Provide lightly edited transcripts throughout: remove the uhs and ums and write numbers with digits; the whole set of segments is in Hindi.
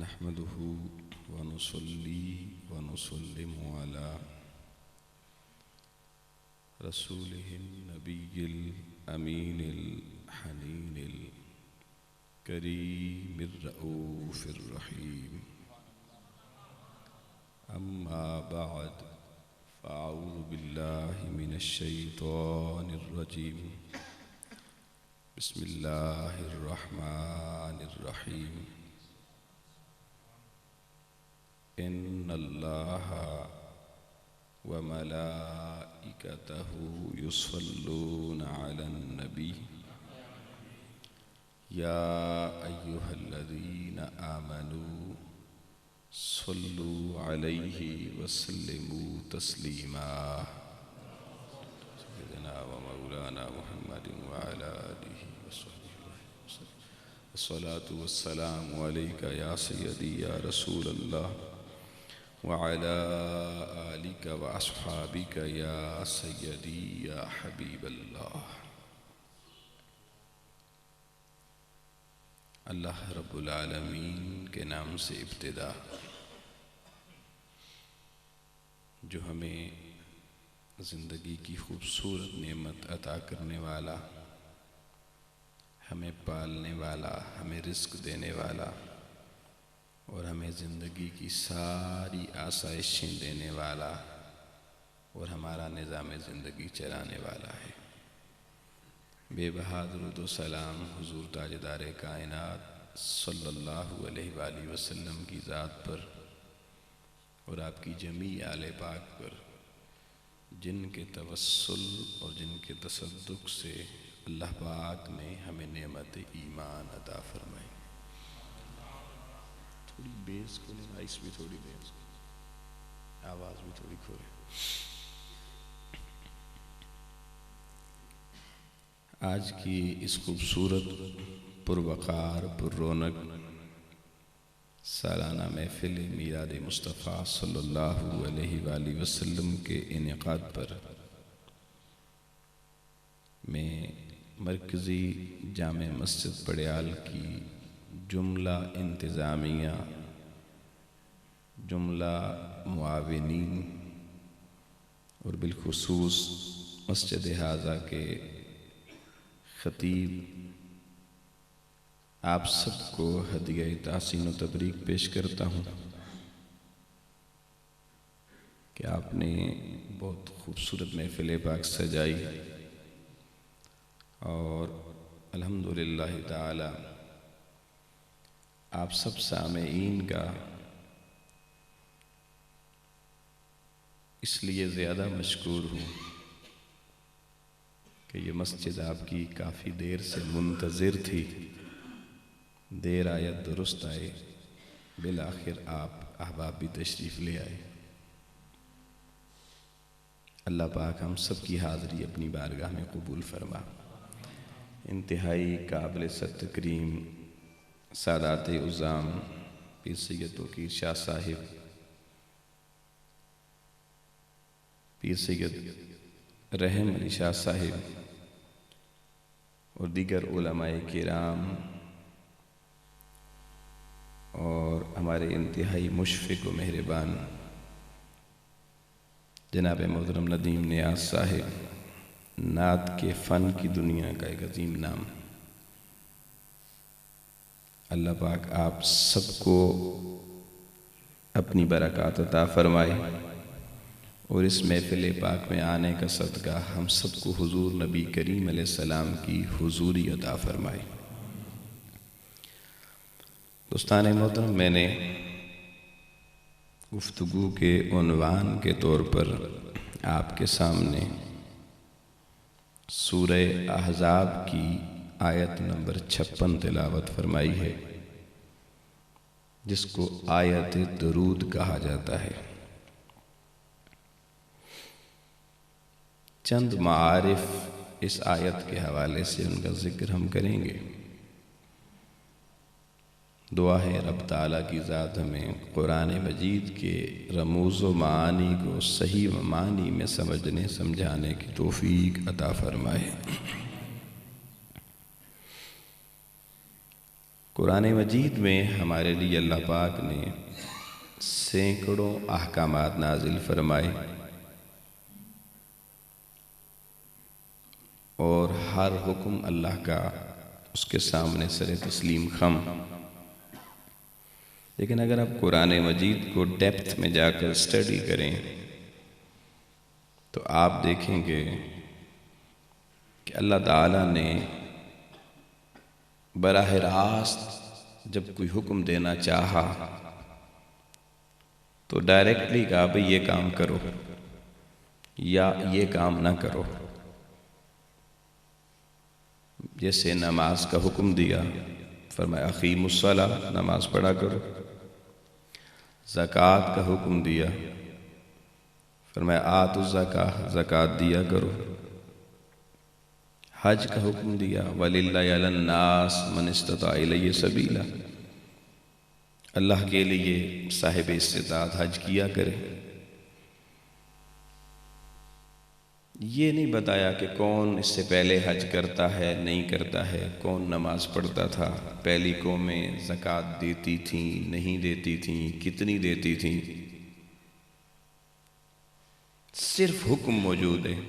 नहमदुहु व नुसल्ली व नुसल्लिमु अला रसूलिहिन नबिय्यिल अमीनिल हनीनिल करीमिर रऊफिर रहीम। अम्मा बअद फ़अऊज़ु बिल्लाहि मिनश शैतानिर रजीम। बिस्मिल्लाहिर रहमानिर रहीम। इन्नल्लाहा व मलाइकतहु युसल्लूना अलन नबी या अय्युहल्लज़ीना आमनू सल्लू अलैहि वसल्लिमू तस्लीमा। सय्यदना व मौलाना मुहम्मदिन व अला आलिहि वसहबिहि वसल्लम। अस्सलातु वस्सलामु अलैका या सय्यदी या रसूलल्लाह व अला आलिका व अस्हाबिका या सय्यदी या हबीबल्लाह। अल्लाह रब्बुल आलमीन के नाम से इब्तिदा, जो हमें ज़िंदगी की खूबसूरत नेमत अता करने वाला, हमें पालने वाला, हमें रिज़्क़ देने वाला और हमें ज़िंदगी की सारी आसाइशें देने वाला और हमारा निज़ाम ज़िंदगी चलाने वाला है। बेबहा दुरूद व सलाम हुज़ूर ताजदार कायनात सल्लल्लाहु अलैहि वसल्लम की ज़ात पर और आपकी जमी आले पाक पर, जिनके तवस्सुल और जिनके तसद्दुक़ से अल्लाह पाक ने हमें नेमत ईमान अता फरमाई। थोड़ी बेस खोले, आइस भी थोड़ी बेस, आवाज़ भी थोड़ी खोले। आज की इस खूबसूरत पुरवक़ार पुररौनक सालाना महफ़िल मीलाद मुस्तफ़ा सल्लल्लाहु अलैहि वसल्लम के इनेक़ाद पर मैं मरकज़ी जामे मस्जिद पड़याल की जुमला इंतज़ामिया, जुमला मुआविनीन और बिलखुसूस मस्जिद हाज़ा के ख़तीब आप सबको हदिया तासीन व तबरीक पेश करता हूँ कि आपने बहुत खूबसूरत महफ़िल पाक सजाई और अल्हम्दुलिल्लाह ताला आप सब सामेईन का इसलिए ज़्यादा मशकूर हूँ कि ये मस्जिद आपकी काफ़ी देर से मुंतज़िर थी। देर आयत दुरुस्त आए, बिल आखिर आप अहबाब भी तशरीफ़ ले आए। अल्लाह पाक हम सब की हाज़री अपनी बारगाह में कबूल फरमा। इंतहाई काबिल सत्तकरीम सादात उज़्ज़ाम पीर सैयद वकील शाह साहिब, पीर सैयद रहम अली शाह साहिब और दीगर उलमाए किराम और हमारे इंतहाई मुशफ़िक़ व मेहरबान जनाब मोहतरम नदीम नियाज़ साहिब, नात के फ़न की दुनिया का एक अज़ीम नाम। अल्लाह पाक आप सबको अपनी बरक़ात अता फ़रमाए और इस महफ़िल पाक में आने का सदका हम सबको हुज़ूर नबी करीम अलैहिस्सलाम की हुज़ूरी अता फ़रमाए। दोस्तान मोहतरम, मैंने गुफ्तगू के उन्वान के तौर पर आपके सामने सूरह अहज़ाब की आयत नंबर 56 तिलावत फरमाई है, जिसको आयत दरूद कहा जाता है। चंद मारिफ इस आयत के हवाले से उनका ज़िक्र हम करेंगे। दुआ है रब ताला की ज़ात हमें कुरान मजीद के रमूज़ व मानी को सही मानी में समझने समझाने की तौफ़ीक अता फ़रमाए। कुरान मजीद में हमारे लिए अल्लाह पाक ने सैकड़ों अहकामात नाजिल फरमाए और हर हुक्म अल्लाह का उसके सामने सरे तस्लीम खम। लेकिन अगर आप कुरान मजीद को डेप्थ में जाकर स्टडी करें तो आप देखेंगे कि अल्लाह ताला ने बराह रास्त जब कोई हुक्म देना चाहा तो डायरेक्टली कहा भाई ये काम करो या ये काम ना करो। जैसे नमाज का हुक्म दिया, फरमाया अक़ीमुस्सला, नमाज पढ़ा करो। ज़कात का हुक्म दिया, फरमाया आतुज़्ज़काह, ज़कात दिया करो। हज का हुक्म दिया, वलिल्लाहि अलन्नास मन इस्तता इलैहि सबीला, अल्लाह के लिए साहिब इस्तिताअत हज किया करे। ये नहीं बताया कि कौन इससे पहले हज करता है नहीं करता है, कौन नमाज पढ़ता था, पहली कौमें ज़कात देती थी नहीं देती थी, कितनी देती थी। सिर्फ हुक्म मौजूद है।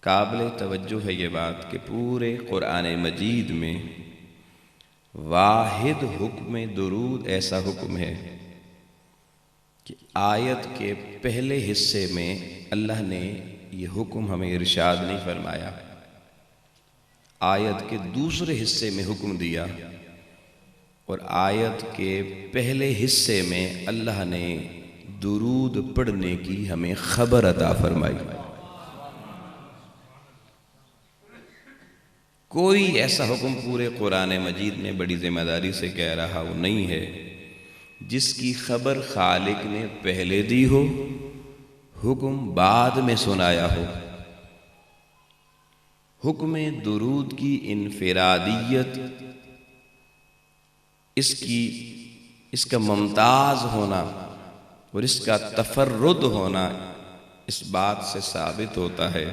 काबिल तवज्जो है ये बात कि पूरे कुरान मजीद में वाहिद हुक्म दुरूद ऐसा हुक्म है कि आयत के पहले हिस्से में अल्लाह ने ये हुक्म हमें इरशाद नहीं फरमाया, आयत के दूसरे हिस्से में हुक्म दिया और आयत के पहले हिस्से में अल्लाह ने दुरूद पढ़ने की हमें खबर अता फरमाई। कोई ऐसा हुक्म पूरे कुरान मजीद में बड़ी जिम्मेदारी से कह रहा वो नहीं है जिसकी खबर खालिक ने पहले दी हो, हुक्म बाद में सुनाया हो। हुक्म दुरूद की इनफिरादियत, इसका मुमताज होना और इसका तफर्रुद होना इस बात से साबित होता है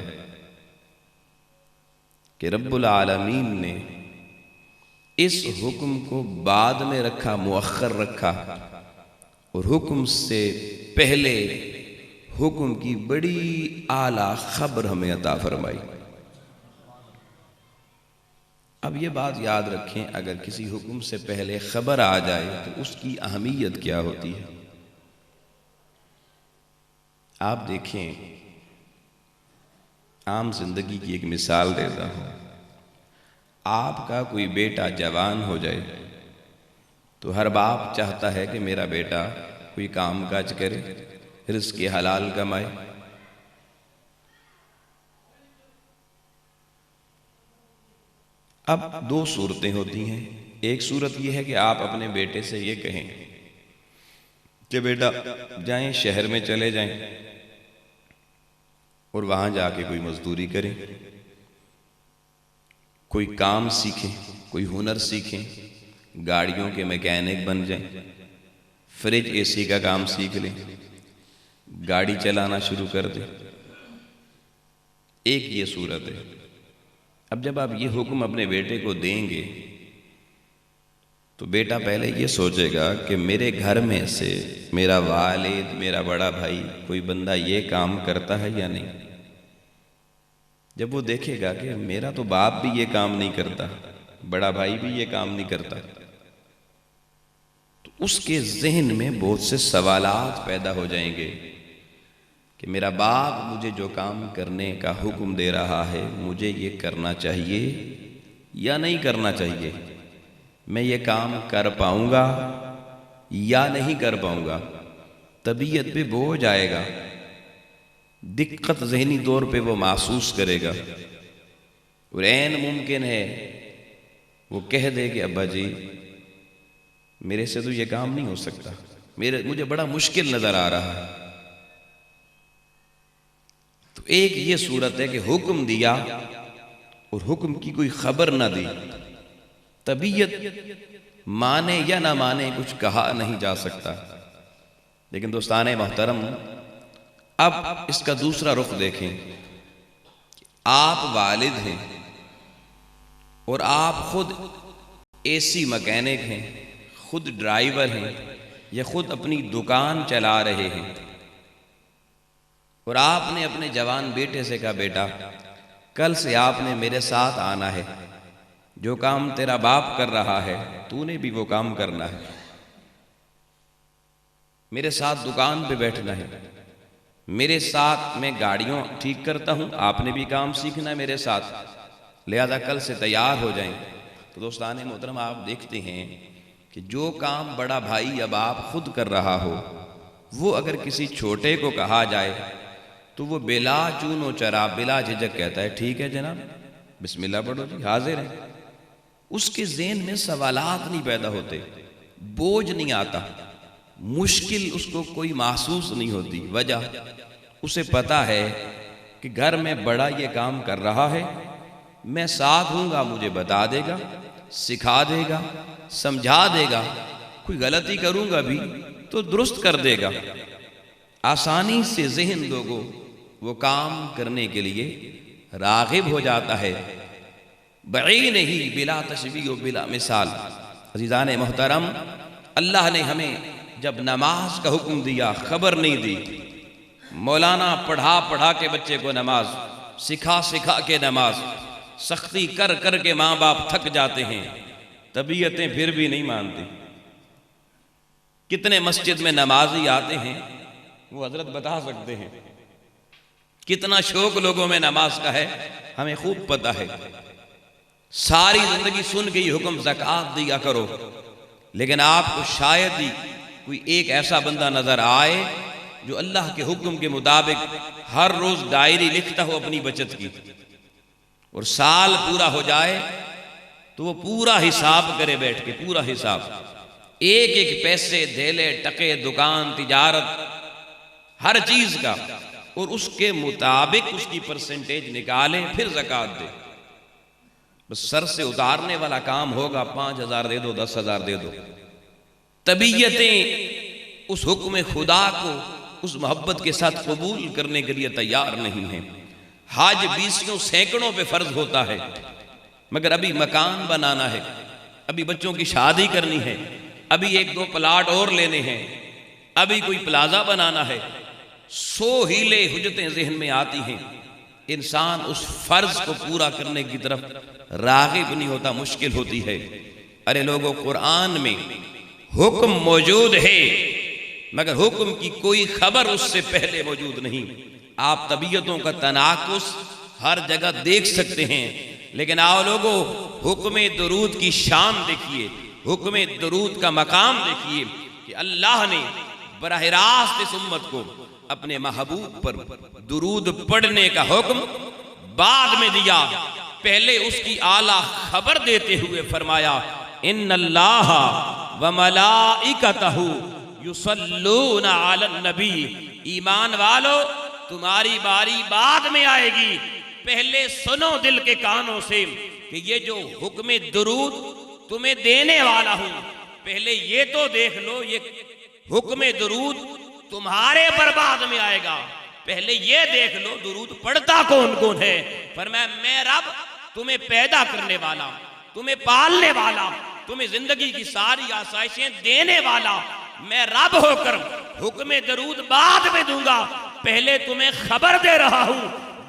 कि रब्बुल आलमीन ने इस हुक्म को बाद में रखा, मुअख्खर रखा और हुक्म से पहले हुक्म की बड़ी आला खबर हमें अता फरमाई। अब ये बात याद रखें, अगर किसी हुक्म से पहले खबर आ जाए तो उसकी अहमियत क्या होती है। आप देखें, आम जिंदगी की एक मिसाल देता हूं। आपका कोई बेटा जवान हो जाए तो हर बाप चाहता है कि मेरा बेटा कोई काम काज करे, रिज़्क़ हलाल कमाए। अब दो सूरतें होती हैं। एक सूरत यह है कि आप अपने बेटे से ये कहें कि बेटा जाएं, शहर में चले जाएं और वहां जाके कोई मजदूरी करें, कोई काम सीखें, कोई हुनर सीखें, गाड़ियों के मैकेनिक बन जाएं, फ्रिज एसी का काम सीख लें, गाड़ी चलाना शुरू कर दें। एक ये सूरत है। अब जब आप ये हुक्म अपने बेटे को देंगे तो बेटा पहले ये सोचेगा कि मेरे घर में से मेरा वालिद, मेरा बड़ा भाई, कोई बंदा ये काम करता है या नहीं। जब वो देखेगा कि मेरा तो बाप भी ये काम नहीं करता, बड़ा भाई भी ये काम नहीं करता, तो उसके जहन में बहुत से सवालात पैदा हो जाएंगे कि मेरा बाप मुझे जो काम करने का हुक्म दे रहा है, मुझे ये करना चाहिए या नहीं करना चाहिए, मैं ये काम कर पाऊंगा या नहीं कर पाऊंगा। तबीयत पे बोझ आएगा, दिक्कत जहनी तौर पे वो महसूस करेगा और ऐन मुमकिन है वो कह दे कि अब्बा जी मेरे से तो ये काम नहीं हो सकता, मुझे बड़ा मुश्किल नजर आ रहा है। तो एक ये सूरत है कि हुक्म दिया और हुक्म की कोई खबर ना दी, तबीयत माने या ना माने कुछ कहा नहीं जा सकता। लेकिन दोस्ताने मोहतरम, अब इसका दूसरा रुख देखें। आप वालिद हैं, और आप खुद एसी मैकेनिक हैं, खुद ड्राइवर हैं, या खुद अपनी दुकान चला रहे हैं, और आपने अपने जवान बेटे से कहा बेटा कल से आपने मेरे साथ आना है, जो काम तेरा बाप कर रहा है तूने भी वो काम करना है, मेरे साथ दुकान पे बैठना है, मेरे साथ मैं गाड़ियों ठीक करता हूं, आपने भी काम सीखना है मेरे साथ, लिहाजा कल से तैयार हो जाएं। तो दोस्तान मोहतरम, आप देखते हैं कि जो काम बड़ा भाई या बाप खुद कर रहा हो, वो अगर किसी छोटे को कहा जाए तो वो बिला चूनो चरा बिला झिझक कहता है ठीक है जनाब, बिस्मिल्लाह पढ़ो जी, हाजिर है। उसके ज़हन में सवालात नहीं पैदा होते, बोझ नहीं आता, मुश्किल उसको कोई महसूस नहीं होती। वजह, उसे पता है कि घर में बड़ा ये काम कर रहा है, मैं साथ हूँगा, मुझे बता देगा, सिखा देगा, समझा देगा, कोई गलती करूँगा भी तो दुरुस्त कर देगा। आसानी से ज़हन लोगों वो काम करने के लिए राग़िब हो जाता है। बई नहीं बिला तशबीह व बिला मिसाल। अज़ीज़ान मोहतरम, अल्लाह ने हमें जब नमाज का हुक्म दिया खबर नहीं दी। मौलाना पढ़ा पढ़ा के बच्चे को नमाज, सिखा सिखा के नमाज, सख्ती कर कर के माँ बाप थक जाते हैं, तबीयतें फिर भी नहीं मानती। कितने मस्जिद में नमाजी आते हैं वो हजरत बता सकते हैं, कितना शौक लोगों में नमाज का है हमें खूब पता है। सारी जिंदगी सुन के ही हुक्म ज़कात दिया करो, लेकिन आपको शायद ही कोई एक ऐसा बंदा नजर आए जो अल्लाह के हुक्म के मुताबिक हर रोज डायरी लिखता हो अपनी बचत की, और साल पूरा हो जाए तो वो पूरा हिसाब करे बैठ के, पूरा हिसाब, एक एक पैसे, धेले, टके, दुकान, तिजारत, हर चीज का, और उसके मुताबिक उसकी परसेंटेज निकाले, फिर ज़कात दे। बस सर से उतारने वाला काम होगा, 5,000 दे दो, 10,000 दे दो। तबीयतें उस हुक्म खुदा को उस मोहब्बत के साथ कबूल करने के लिए तैयार नहीं है। हज 20 सैकड़ों पे फर्ज होता है, मगर अभी मकान बनाना है, अभी बच्चों की शादी करनी है, अभी 1-2 प्लाट और लेने हैं, अभी कोई प्लाजा बनाना है, 100 हीले हुज्जतें ज़हन में आती हैं। इंसान उस फर्ज को पूरा करने की तरफ राग़िब नहीं होता, मुश्किल होती है। अरे लोगों, कुरान में हुक्म मौजूद है, मगर हुक्म की कोई खबर उससे पहले मौजूद नहीं। आप तबीयतों का तनाकुस हर जगह देख सकते हैं, लेकिन आओ लोगों, हुक्म दुरूद की शान देखिए, हुक्म दुरूद का मकाम देखिए कि अल्लाह ने बराह रास्त इस उम्मत को अपने महबूब पर दुरूद पढ़ने का हुक्म बाद में दिया, पहले उसकी आला खबर देते हुए फरमाया, इन्नल्लाह व मलाइकतहु युसल्लूना अलन नबी। ईमान वालो, तुम्हारी बारी बाद में आएगी, पहले सुनो दिल के कानों से कि ये जो हुक्म दुरूद तुम्हें देने वाला हूं, पहले ये तो देख लो, ये हुक्म दुरूद तुम्हारे बर्बाद में आएगा, पहले ये देख लो दुरूद पढ़ता कौन कौन है। फरमाया, मैं रब तुम्हें पैदा करने वाला, तुम्हें पालने वाला, तुम्हें जिंदगी की सारी आसाइशें देने वाला, मैं रब होकर हुक्म दरूद बाद में दूंगा, पहले तुम्हें खबर दे रहा हूं,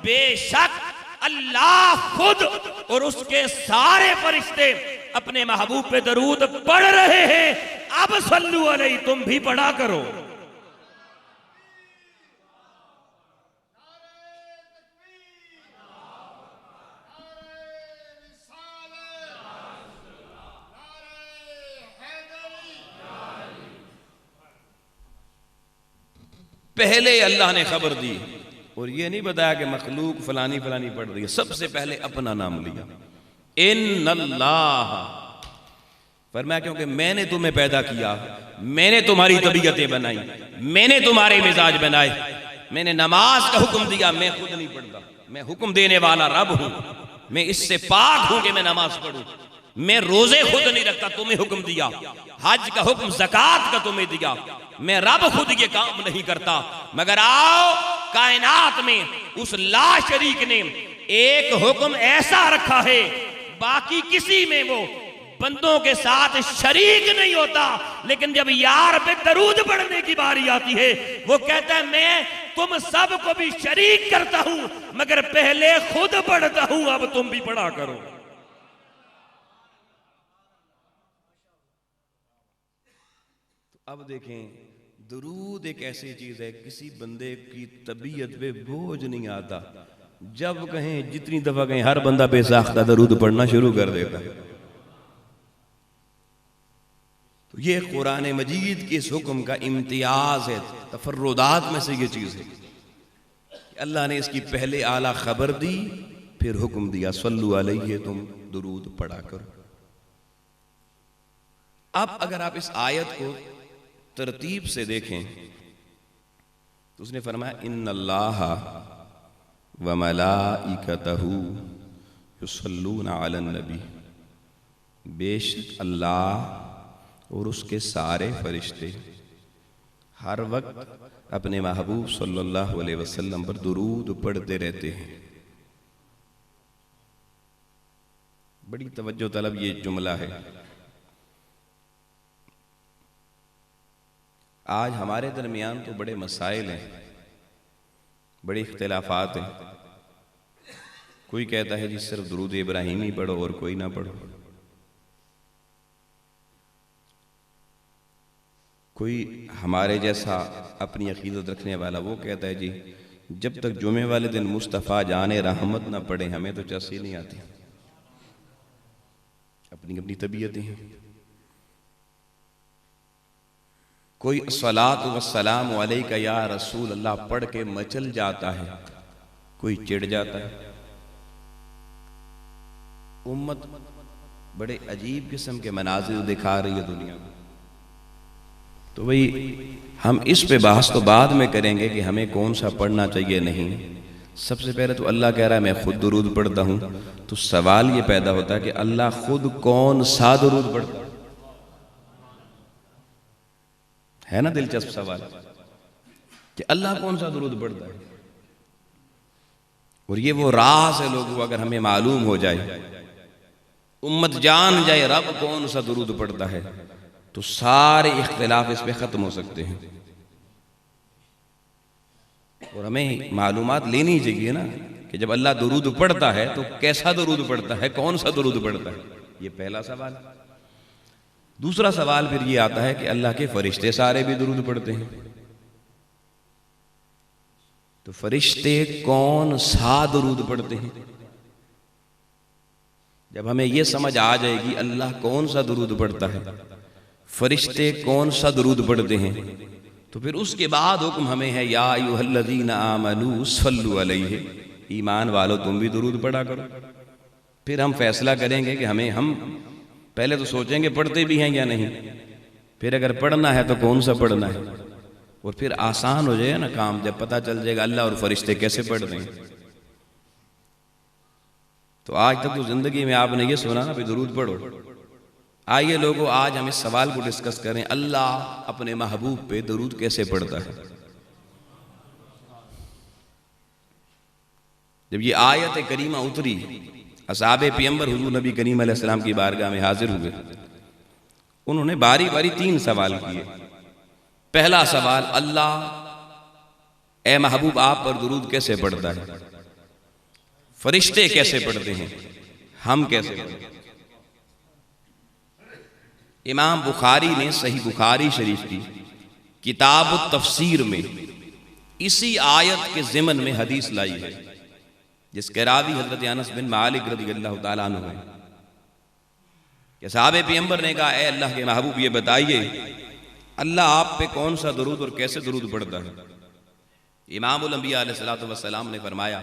बेशक अल्लाह खुद और उसके सारे फरिश्ते अपने महबूब पे दरूद पढ़ रहे हैं। अब सल्लु अलैहि, तुम भी पढ़ा करो। पहले अल्लाह ने खबर दी, और ये नहीं बताया कि मखलूक फलानी फलानी पढ़ रही है, सबसे पहले अपना नाम लिया, इन्नल्लाह। फरमाया, क्योंकि मैंने तुम्हें पैदा किया, मैंने तुम्हारी तबीयतें बनाई, मैंने तुम्हारे मिजाज बनाए, मैंने नमाज का हुक्म दिया, मैं खुद नहीं पढ़ता, मैं हुक्म देने वाला रब हूं, मैं इससे पाक हूं कि मैं नमाज पढ़ूं, मैं रोजे खुद नहीं रखता, तुम्हें हुक्म दिया, हज का हुक्म, ज़कात का तुम्हें दिया, मैं रब खुद ये काम नहीं करता। मगर आओ, कायनात में उस ला शरीक ने एक हुक्म ऐसा रखा है बाकी किसी में वो बंदों के साथ शरीक नहीं होता, लेकिन जब यार पे दरूद पढ़ने की बारी आती है वो कहता है मैं तुम सब को भी शरीक करता हूं, मगर पहले खुद पढ़ता हूं, अब तुम भी पढ़ा करो। अब देखें, दरूद एक ऐसी चीज है, किसी बंदे की तबीयत पे बोझ नहीं आता। जब कहें, जितनी दफा कहें, हर बंदा बेसाख्ता दरूद पढ़ना शुरू कर देता है। तो ये कुरान मजीद के इस हुक्म का इम्तियाज है, तफर्रुदात में से ये चीज है। अल्लाह ने इसकी पहले आला खबर दी, फिर हुक्म दिया सल्लु अलैहि, तुम दरूद पढ़ा करो। अब अगर आप इस आयत को तरतीब से देखें तो उसने फरमाया इन्नल्लाहा व मलाइकतहू युसल्लूना अलन नबी, बेशक अल्लाह और उसके सारे फरिश्ते हर वक्त अपने महबूब सल्लल्लाहु अलैहि वसल्लम पर दुरूद पढ़ते रहते हैं। बड़ी तवज्जो तलब ये जुमला है। आज हमारे दरमियान तो बड़े मसाइल हैं, बड़े इख्तिलाफात हैं। कोई कहता है जी सिर्फ दुरूद इब्राहिमी पढ़ो और कोई ना पढ़ो, कोई हमारे जैसा अपनी अकीदत रखने वाला वो कहता है जी जब तक जुमे वाले दिन मुस्तफ़ा जाने रहमत ना पढ़े हमें तो चस्सी नहीं आती। अपनी अपनी तबीयतें हैं। कोई सलात व सलाम अलैका या रसूल अल्लाह पढ़ के मचल जाता है, कोई चिढ़ जाता है। उम्मत बड़े अजीब किस्म के मनाजिर दिखा रही है दुनिया को। तो भाई हम इस पे बहस तो बाद में करेंगे कि हमें कौन सा पढ़ना चाहिए नहीं। सबसे पहले तो अल्लाह कह रहा है मैं खुद दुरूद पढ़ता हूं, तो सवाल ये पैदा होता है कि अल्लाह खुद कौन सा दुरूद पढ़ता है ना। दिलचस्प सवाल कि अल्लाह कौन सा दुरूद पढ़ता है। और ये वो राज है लोगों, अगर हमें मालूम हो जाए, उम्मत जान जाए रब कौन सा दुरूद पढ़ता है, तो सारे इख्तिलाफ इस पे खत्म हो सकते हैं। और हमें मालूमात लेनी चाहिए ना कि जब अल्लाह दुरूद पढ़ता है तो कैसा दुरूद पढ़ता है, कौन सा दुरूद पढ़ता है। ये पहला सवाल। दूसरा सवाल फिर ये आता है कि अल्लाह के फरिश्ते सारे भी दुरूद पढ़ते हैं, तो फरिश्ते कौन सा दुरूद पढ़ते हैं। जब हमें यह समझ आ जाएगी अल्लाह कौन सा दुरूद पढ़ता है, फरिश्ते कौन सा दुरूद पढ़ते हैं, तो फिर उसके बाद हुक्म हमें है या अय्युहल्लज़ीना आमनू सल्लु अलैहि, ईमान वालों तुम भी दुरूद पढ़ा करो। फिर हम फैसला करेंगे कि हम पहले तो सोचेंगे पढ़ते भी हैं या नहीं, फिर अगर पढ़ना है तो कौन सा पढ़ना है। और फिर आसान हो जाएगा ना काम, जब पता चल जाएगा अल्लाह और फरिश्ते कैसे पढ़ते हैं। तो आज तक तो जिंदगी में आपने ये सुना ना भी दुरूद पढ़ो। आइए लोगों, आज हम इस सवाल को डिस्कस करें, अल्लाह अपने महबूब पे दुरूद कैसे पढ़ता है। जब ये आयत करीमा उतरी, असहाबे पैगंबर हुजूर नबी करीम अलैहिस्सलाम की बारगाह में हाजिर हुए। उन्होंने बारी बारी 3 सवाल किए। पहला सवाल, अल्लाह ए महबूब आप पर दुरूद कैसे पढ़ता है, फरिश्ते कैसे पढ़ते हैं, हम कैसे पढ़ते हैं। इमाम बुखारी ने सही बुखारी शरीफ की किताब तफसीर में इसी आयत के ज़िमन में हदीस लाई है, जिसके रावी हजरत अनस बिन मालिक रज़ियल्लाहु ताला अन्हु है कि साहबे पैगंबर ने कहा ए अल्लाह के महबूब ये बताइए अल्लाह आप पे कौन सा दुरूद और कैसे दुरूद पढ़ता है। इमामुल अंबिया अलैहिस्सलातु वस्सलाम ने फरमाया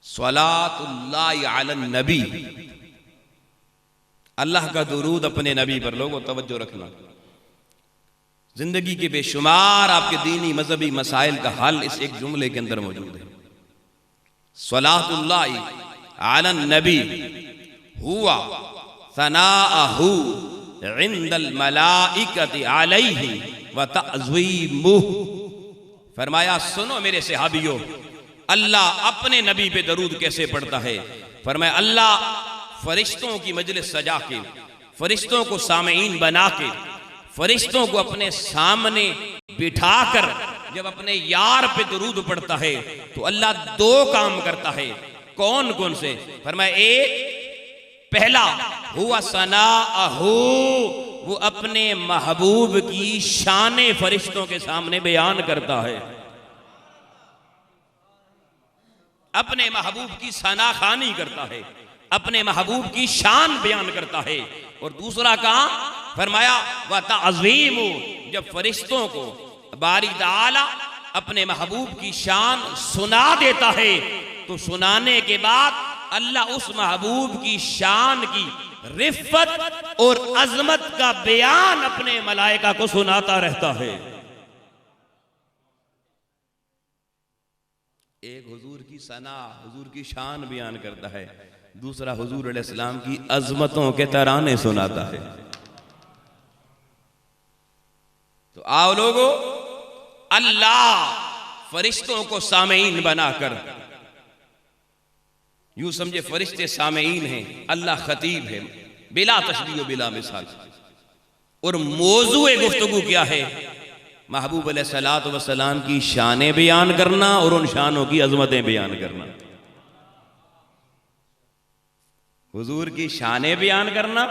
सलातुल्लाहि अलन नबी, अल्लाह का दुरूद अपने नबी पर। लोगों तवज्जो रखना, जिंदगी के बेशुमार आपके दीनी मजहबी मसाइल का हल इस एक जुमले के अंदर मौजूद है। सलातुल्लाहि अलन नबी हुआ सनाअहु इंदल मलाइकति अलैहि व तअज़ीमुहु। फरमाया सुनो मेरे सहाबियों, अल्लाह अपने नबी पे दरूद कैसे पढ़ता है। फरमाया अल्लाह फरिश्तों की मजलिस सजा के, फरिश्तों को सामईन बना के, फरिश्तों को अपने सामने बिठाकर जब अपने यार पे दुरूद पढ़ता है तो अल्लाह दो काम करता है। कौन कौन से? फरमाया, एक पहला हुआ सनाअहू, वो अपने महबूब की शाने फरिश्तों के सामने बयान करता है, अपने महबूब की सना खानी करता है, अपने महबूब की शान बयान करता है। और दूसरा काम फरमाया व ताज़ीमु, जब फरिश्तों को बारी ताला अपने महबूब की शान सुना देता है तो सुनाने के बाद अल्लाह उस महबूब की शान की रिफ़त और अजमत का बयान अपने मलाइका को सुनाता रहता है। एक हुजूर की सना, हुजूर की शान बयान करता है, दूसरा हुजूर अलैहिस्सलाम की अजमतों के तराने सुनाता है। तो आओ लोगों, अल्लाह फरिश्तों को सामईन बनाकर, यूं समझे फरिश्ते सामईन हैं, अल्लाह खतीब है, बिला तशबीह बिला मिसाल। और मौजूए गुफ्तगू क्या है? महबूब अलैहिस्सलातु वस्सलाम की शानें बयान करना और उन शानों की अजमतें बयान करना। हुजूर की शानें बयान करना,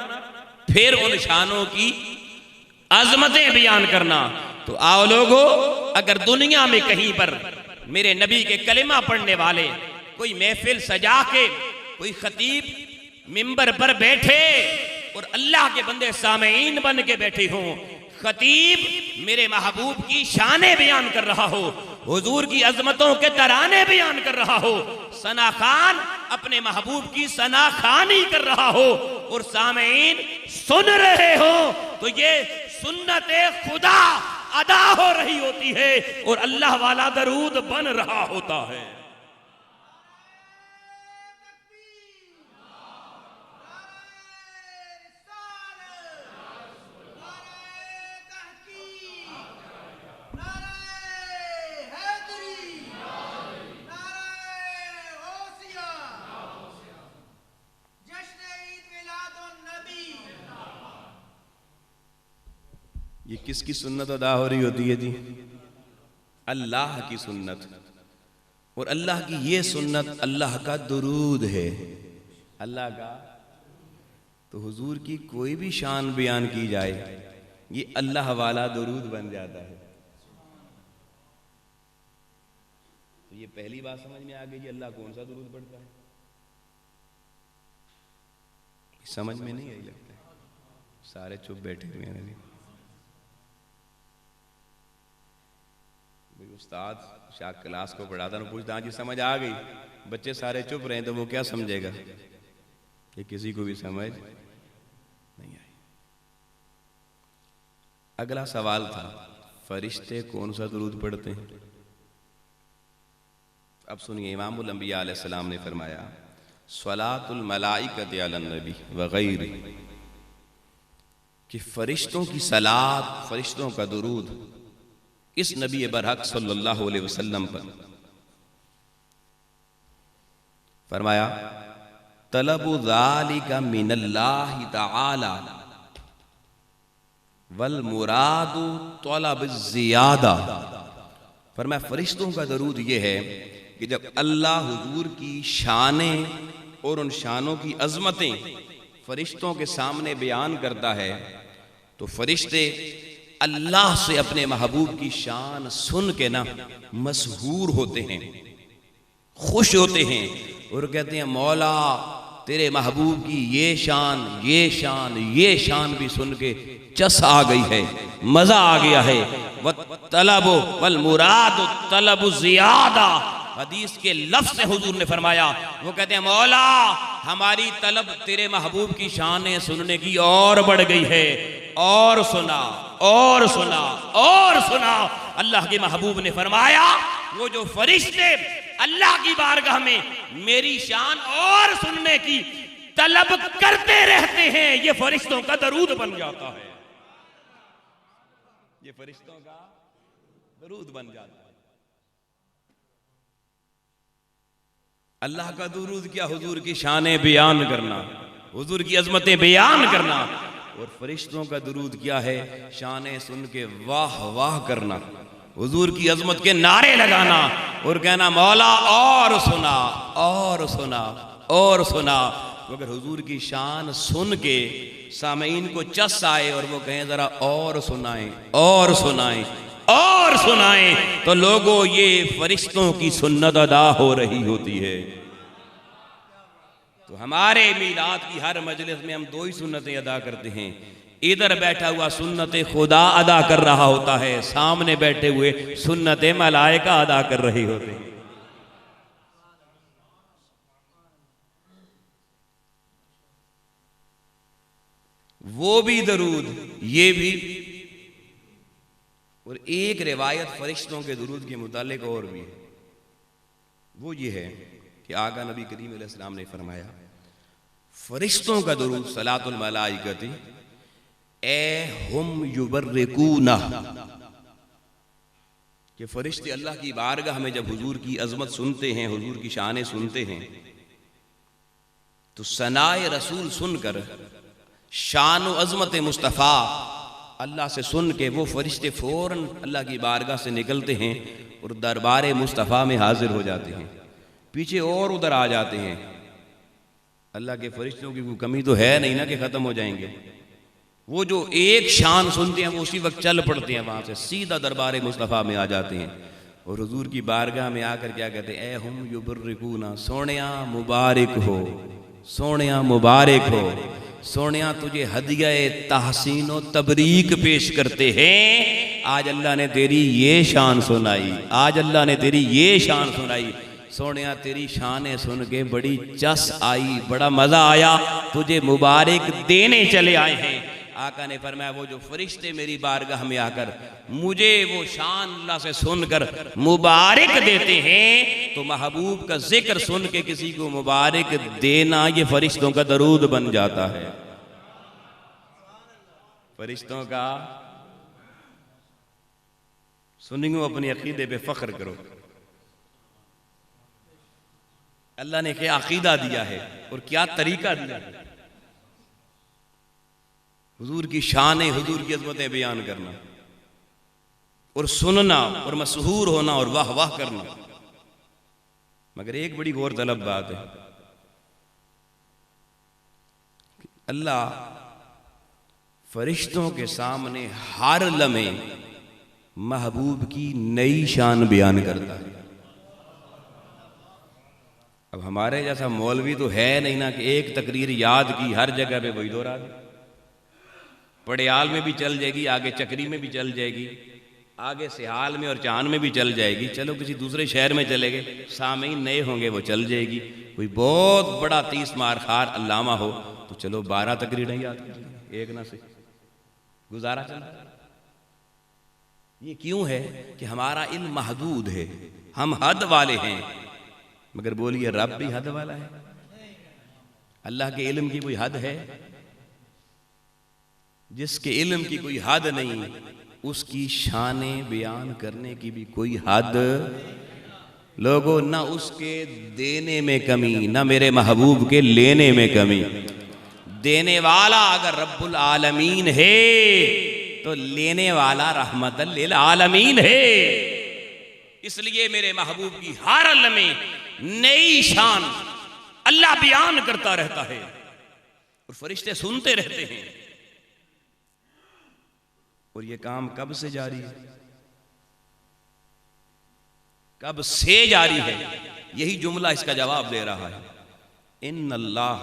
फिर उन शानों की अजमतें बयान करना। तो आओ लोगो, अगर दुनिया में कहीं पर मेरे नबी के कलिमा पढ़ने वाले कोई महफिल सजा के कोई खतीब मिंबर पर बैठे और अल्लाह के बंदे सामईन बन के बैठे हों, खतीब मेरे महबूब की शाने बयान कर रहा हो, हुजूर की अजमतों के तराने बयान कर रहा हो, सना खान अपने महबूब की सना खानी कर रहा हो और सामईन सुन रहे हो, तो ये सुन्नत खुदा अदा हो रही होती है और अल्लाह वाला दरूद बन रहा होता है। ये किसकी सुन्नत अदा हो रही होती है जी? अल्लाह की सुन्नत। और अल्लाह की ये सुन्नत अल्लाह का दुरूद है, अल्लाह का। तो हुजूर की कोई भी शान बयान की जाए, ये अल्लाह वाला दुरूद बन जाता है। तो ये पहली बात समझ में आ गई कि अल्लाह कौन सा दुरूद पढ़ता है। समझ में नहीं आई लगता है, सारे चुप बैठे हुए हैं। उस्ताद शाह क्लास को पढ़ाता ना, पूछता हाँ जी समझ आ गई, बच्चे सारे चुप रहे तो वो क्या समझेगा कि किसी को भी समझ नहीं आई। अगला सवाल था, फरिश्ते कौन सा दुरूद पढ़ते हैं? अब सुनिए, इमामुल अंबिया अलैहिस्सलाम ने फरमाया स्वलातुल मलाइकति अलन नबी वगैर, कि फरिश्तों की सलात, फरिश्तों का दुरूद इस नबी बरहक सल्लल्लाहु अलैहि वसल्लम पर। फरमाया तलबु ज़ालिका मिनल्लाहि तआला वल मुरादु तलब ज़ियादा। फरमाया फरिश्तों का दरूद ये है कि जब अल्लाह हुजूर की शानें और उन शानों की अजमतें फरिश्तों के सामने बयान करता है तो फरिश्ते अल्लाह से अपने महबूब की शान सुन के ना मशहूर होते हैं, खुश होते हैं और कहते हैं मौला तेरे महबूब की ये शान, ये शान, ये शान भी सुन के चस आ गई है, मजा आ गया है। व तलब वल मुराद तलब ज़ियादा, हदीस के लफ्ज़ से हुजूर ने फरमाया, वो कहते हैं मौला हमारी तलब तेरे महबूब की शानें सुनने की और बढ़ गई है, और सुना और सुना और सुना। अल्लाह के महबूब ने फरमाया वो जो फरिश्ते अल्लाह की बारगाह में मेरी शान और सुनने की तलब करते रहते हैं, ये फरिश्तों का दरूद बन जाता है, ये फरिश्तों का दरूद बन जाता है। अल्लाह का दुरूद क्या, हुजूर की शानें बयान करना, हुजूर की अजमतें बयान करना। और फरिश्तों का दुरूद क्या है? शाने सुन के वाह वाह करना, हुजूर की अजमत के नारे लगाना और कहना मौला और सुना और सुना और सुना। तो अगर हुजूर की शान सुन के सामीन को चस आए और वो कहें जरा और सुनाएं और सुनाएं और सुनाएं, तो लोगों ये फरिश्तों की सुन्नत अदा हो रही होती है। तो हमारे मीलाद की हर मजलिस में हम दो ही सुन्नतें अदा करते हैं। इधर बैठा हुआ सुन्नत खुदा अदा कर रहा होता है, सामने बैठे हुए सुन्नत मलाइका अदा कर रही होती है। वो भी दरूद, ये भी। और एक रिवायत फरिश्तों के दरूद के मुतालिक और भी है, वो ये है कि आका नबी करीम अलैहि सलाम ने फरमाया फरिश्तों का दरूद सलातुल मलाइकती ए हुम युबर्रिकूना, कि फरिश्ते अल्लाह की बारगाह में जब हुजूर की अजमत सुनते हैं, हुजूर की शान सुनते हैं, तो सनाए रसूल सुनकर शान व अजमत मुस्तफ़ा अल्लाह से सुन के वो फरिश्ते फौरन अल्लाह की बारगाह से निकलते हैं और दरबार मुस्तफ़ा में हाजिर हो जाते हैं। पीछे और उधर आ जाते हैं। अल्लाह के फरिश्तों की कोई कमी तो है नहीं ना कि ख़त्म हो जाएंगे। वो जो एक शान सुनते हैं वो उसी वक्त चल पड़ते हैं, वहाँ से सीधा दरबार मुस्तफ़ा में आ जाते हैं और हुजूर की बारगाह में आकर क्या कहते हैं? ए हुम युबर्रिकूना, सोनिया मुबारक हो, सोनिया मुबारक हो, सोनिया तुझे हदिया तहसीन व तबरीक पेश करते हैं। आज अल्लाह ने तेरी ये शान सुनाई, आज अल्लाह ने तेरी ये शान सुनाई। सोनिया तेरी शान सुन के बड़ी चस आई, बड़ा मज़ा आया, तुझे मुबारक देने चले आए हैं। आका ने फरमाया वो जो फरिश्ते मेरी बारगाह में आकर मुझे वो शान अल्लाह से सुनकर मुबारक देते हैं, तो महबूब का जिक्र सुन के किसी को मुबारक देना ये फरिश्तों का दरूद बन जाता है। फरिश्तों का सुनियो, अपने अकीदे पे फख्र करो। अल्लाह ने क्या अकीदा दिया है और क्या तरीका दिया है। हुजूर की शान, हुजूर की अज़मतें बयान करना और सुनना और मशहूर होना और वाह वाह करना। मगर एक बड़ी गौर तलब बात है, अल्लाह फरिश्तों के सामने हर लम्हे महबूब की नई शान बयान करता है। अब हमारे जैसा मौलवी तो है नहीं ना कि एक तकरीर याद की हर जगह पे वही दोहरा दे। पड़ियाल में भी चल जाएगी, आगे चक्री में भी चल जाएगी, आगे सिहाल में और चांद में भी चल जाएगी। चलो किसी दूसरे शहर में चले गए, सामीन नए होंगे, वो चल जाएगी। कोई बहुत बड़ा 30 मारखार अल्लामा हो तो चलो 12 तकरीरें याद कीजिए, एक ना से गुजारा चला। ये क्यों है कि हमारा इल्म महदूद है, हम हद वाले हैं। मगर बोलिए रब भी हद वाला है? अल्लाह के इल्म की कोई हद है? जिसके इल्म की कोई हद नहीं, उसकी शाने बयान करने की भी कोई हद। लोगों, ना उसके देने में कमी, ना मेरे महबूब के लेने में कमी। देने वाला अगर रब्बुल आलमीन है तो लेने वाला रहमतल लिल आलमीन है। इसलिए मेरे महबूब की हर अल्लाह में नई शान अल्लाह बयान करता रहता है और फरिश्ते सुनते रहते हैं। और ये काम कब से जारी है? कब से जारी है? यही जुमला इसका जवाब दे रहा है। इन्नल्लाह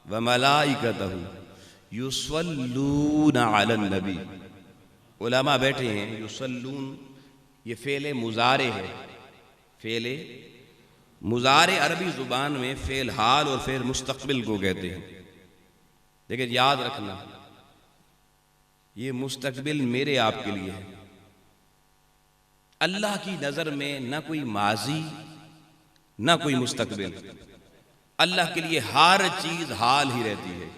व मलाइकतहू युसल्लूना अलन नबी। उलमा बैठे हैं, युसल्लून ये फेले मुजारे है। फेले मुजारे अरबी जुबान में फेल हाल और फेल मुस्तकबिल को कहते हैं। लेकिन याद रखना, ये मुस्तकबिल मेरे आपके लिए है। अल्लाह की नजर में ना कोई माजी ना कोई मुस्तकबिल। अल्लाह के लिए हर चीज हाल ही रहती है।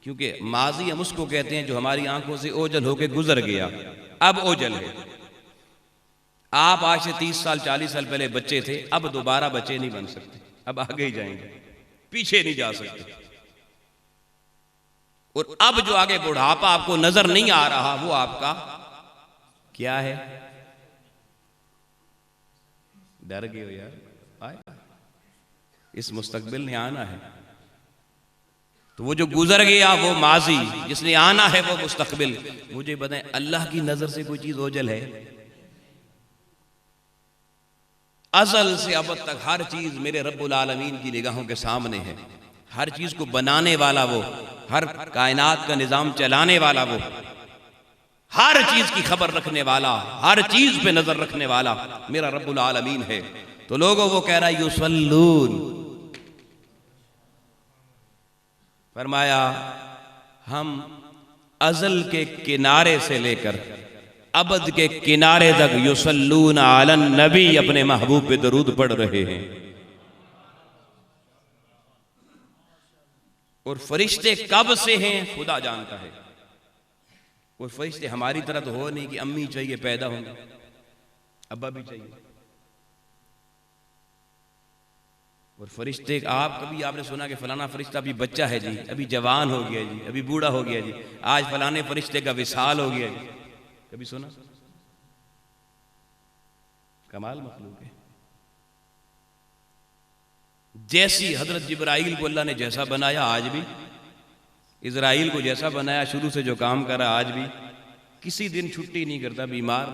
क्योंकि माजी हम उसको कहते हैं जो हमारी आंखों से ओझल होकर गुजर गया, अब ओझल है। आप आज से 30 साल 40 साल पहले बच्चे थे, अब दोबारा बच्चे नहीं बन सकते, अब आगे ही जाएंगे, पीछे नहीं जा सकते। और अब जो आगे बुढ़ापा आपको नजर नहीं आ रहा वो आपका क्या है? डर गए हो यार, आए इस मुस्तकबिल ने आना है। तो वो जो गुजर गया वो माजी, जिसने आना है वो मुस्तकबिल। मुझे बताएं, अल्लाह की नजर से कोई चीज ओझल है? अज़ल से अब तक हर चीज मेरे रब्बुल आलमीन की निगाहों के सामने है। हर चीज को बनाने वाला वो, हर कायनात का निजाम चलाने वाला वो, हर चीज की खबर रखने वाला, हर चीज पे नजर रखने वाला मेरा रब्बुल आलमीन है। तो लोगों वो कह रहा है युसल्लून, फरमाया हम अज़ल के किनारे से लेकर अबद के किनारे तक युसल्लून अलन नबी, अपने महबूब पे दरूद पढ़ रहे हैं। और फरिश्ते कब से हैं खुदा जानता है। और फरिश्ते हमारी तरह तो हो नहीं कि अम्मी चाहिए पैदा होंगे, अब्बा भी चाहिए। और फरिश्ते आप कभी आपने सुना कि फलाना फरिश्ता अभी बच्चा है जी, अभी जवान हो गया जी, अभी बूढ़ा हो गया जी, आज फलाने फरिश्ते का विसाल हो गया जी, कभी सुना? कमाल मखलूक है। जैसी हजरत जिब्राइल को अल्लाह ने जैसा बनाया आज भी, इजराइल को जैसा बनाया शुरू से जो काम करा आज भी, किसी दिन छुट्टी नहीं करता, बीमार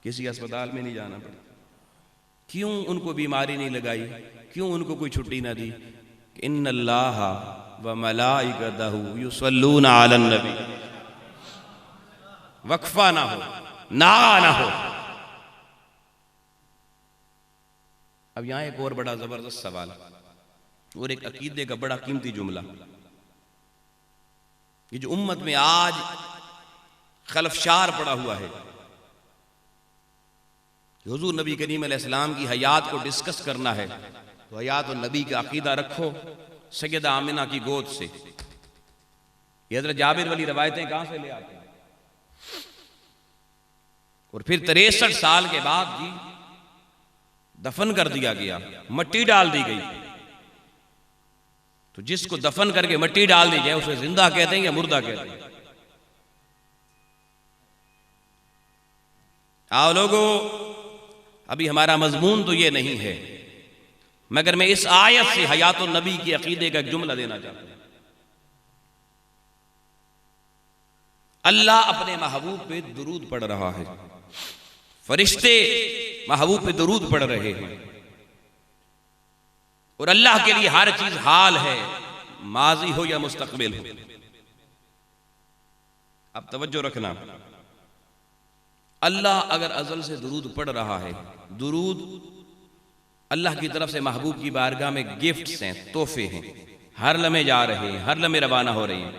किसी अस्पताल में नहीं जाना पड़ता। क्यों उनको बीमारी नहीं लगाई, क्यों उनको कोई छुट्टी ना दी? इन्नल्लाह व मलाइकतहु युसल्लूना अलन नबी, वक्फा ना हो, ना हो। अब यहां एक और बड़ा जबरदस्त सवाल और एक अकीदे का बड़ा कीमती जुमला, ये जो उम्मत में आज खलफशार पड़ा हुआ है, हुजूर नबी करीम अलैहिस्सलाम की हयात को डिस्कस करना है तो हयात और नबी का अकीदा रखो सैयदा आमिना की गोद से। ये हज़रत जाबिर वाली रवायतें कहां से ले आते हैं? और फिर 63 साल के बाद जी दफन कर दिया गया, मट्टी डाल दी गई। तो जिसको दफन करके मट्टी डाल दी जाए उसे जिंदा कहते हैं या मुर्दा कहते हैं? आओ लोगों, अभी हमारा मजमून तो ये नहीं है, मगर मैं इस आयत से हयातुन नबी की अकीदे का एक जुमला देना चाहता हूं। अल्लाह अपने महबूब पे दुरूद पढ़ रहा है, फरिश्ते महबूब पे दुरूद पढ़ रहे हैं, और अल्लाह के लिए हर चीज हाल है, माजी हो या मुस्तकबिल हो। अब तवज्जो रखना, अल्लाह अगर अज़ल से दुरूद पढ़ रहा है, दुरूद अल्लाह की तरफ से महबूब की बारगाह में गिफ्ट्स हैं, तोहफे हैं, हर लम्हे जा रहे हैं, हर लम्हे रवाना हो रहे हैं।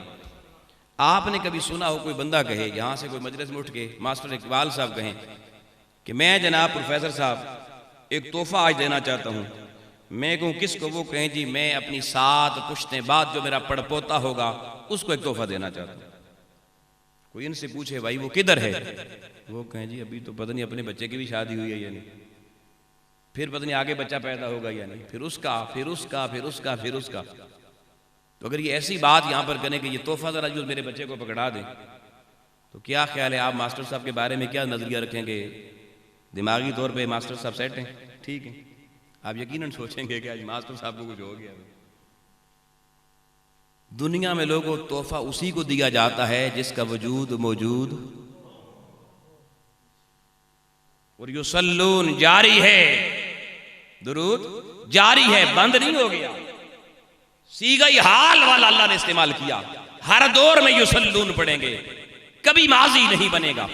आपने कभी सुना हो कोई बंदा कहे, यहां से कोई मजलिस में उठ के मास्टर इकबाल साहब कहें कि मैं जनाब प्रोफेसर साहब एक तोहफा आज देना चाहता हूं? मैं कहूं किसको? वो कहें जी मैं अपनी 7 पुश्तें बाद जो मेरा पड़पोता होगा उसको एक तोहफा देना चाहता हूं। कोई इनसे पूछे भाई वो किधर है? वो कहें जी अभी तो पता नहीं अपने बच्चे की भी शादी हुई है या नहीं, फिर पता नहीं आगे बच्चा पैदा होगा या नहीं, फिर उसका फिर उसका फिर उसका फिर उसका। तो अगर ये ऐसी बात यहां पर करें कि ये तोहफा जरा जो मेरे बच्चे को पकड़ा दें, तो क्या ख्याल है आप मास्टर साहब के बारे में क्या नजरिया रखेंगे? दिमागी तौर पे मास्टर साहब सेट हैं, ठीक है, आप यकीनन सोचेंगे कि आज मास्टर साहब को कुछ हो गया। दुनिया में लोगों तोहफा उसी को दिया जाता है जिसका वजूद मौजूद, और युसल्लून जारी है, दुरूद जारी है, बंद नहीं हो गया। सीगा ही हाल वाला अल्लाह ने इस्तेमाल किया, हर दौर में युसल्लून पढ़ेंगे, कभी माजी नहीं बनेगा।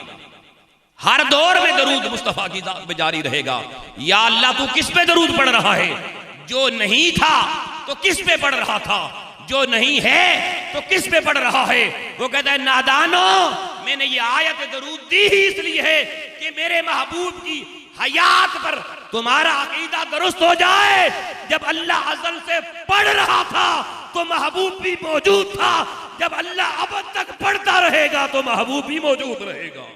हर दौर में दरूद मुस्तफा की जात में जारी रहेगा। या अल्लाह तू किस पे दरूद पढ़ रहा है? जो नहीं था तो किस पे पढ़ रहा था? जो नहीं है तो किस पे पढ़ रहा है? वो कहता है नादानो, मैंने ये आयत दरूद दी ही इसलिए है कि मेरे महबूब की हयात पर तुम्हारा अकीदा दुरुस्त हो जाए। जब अल्लाह अज़ल से पढ़ रहा था तो महबूब भी मौजूद था, जब अल्लाह अब तक पढ़ता रहेगा तो महबूब भी मौजूद रहेगा।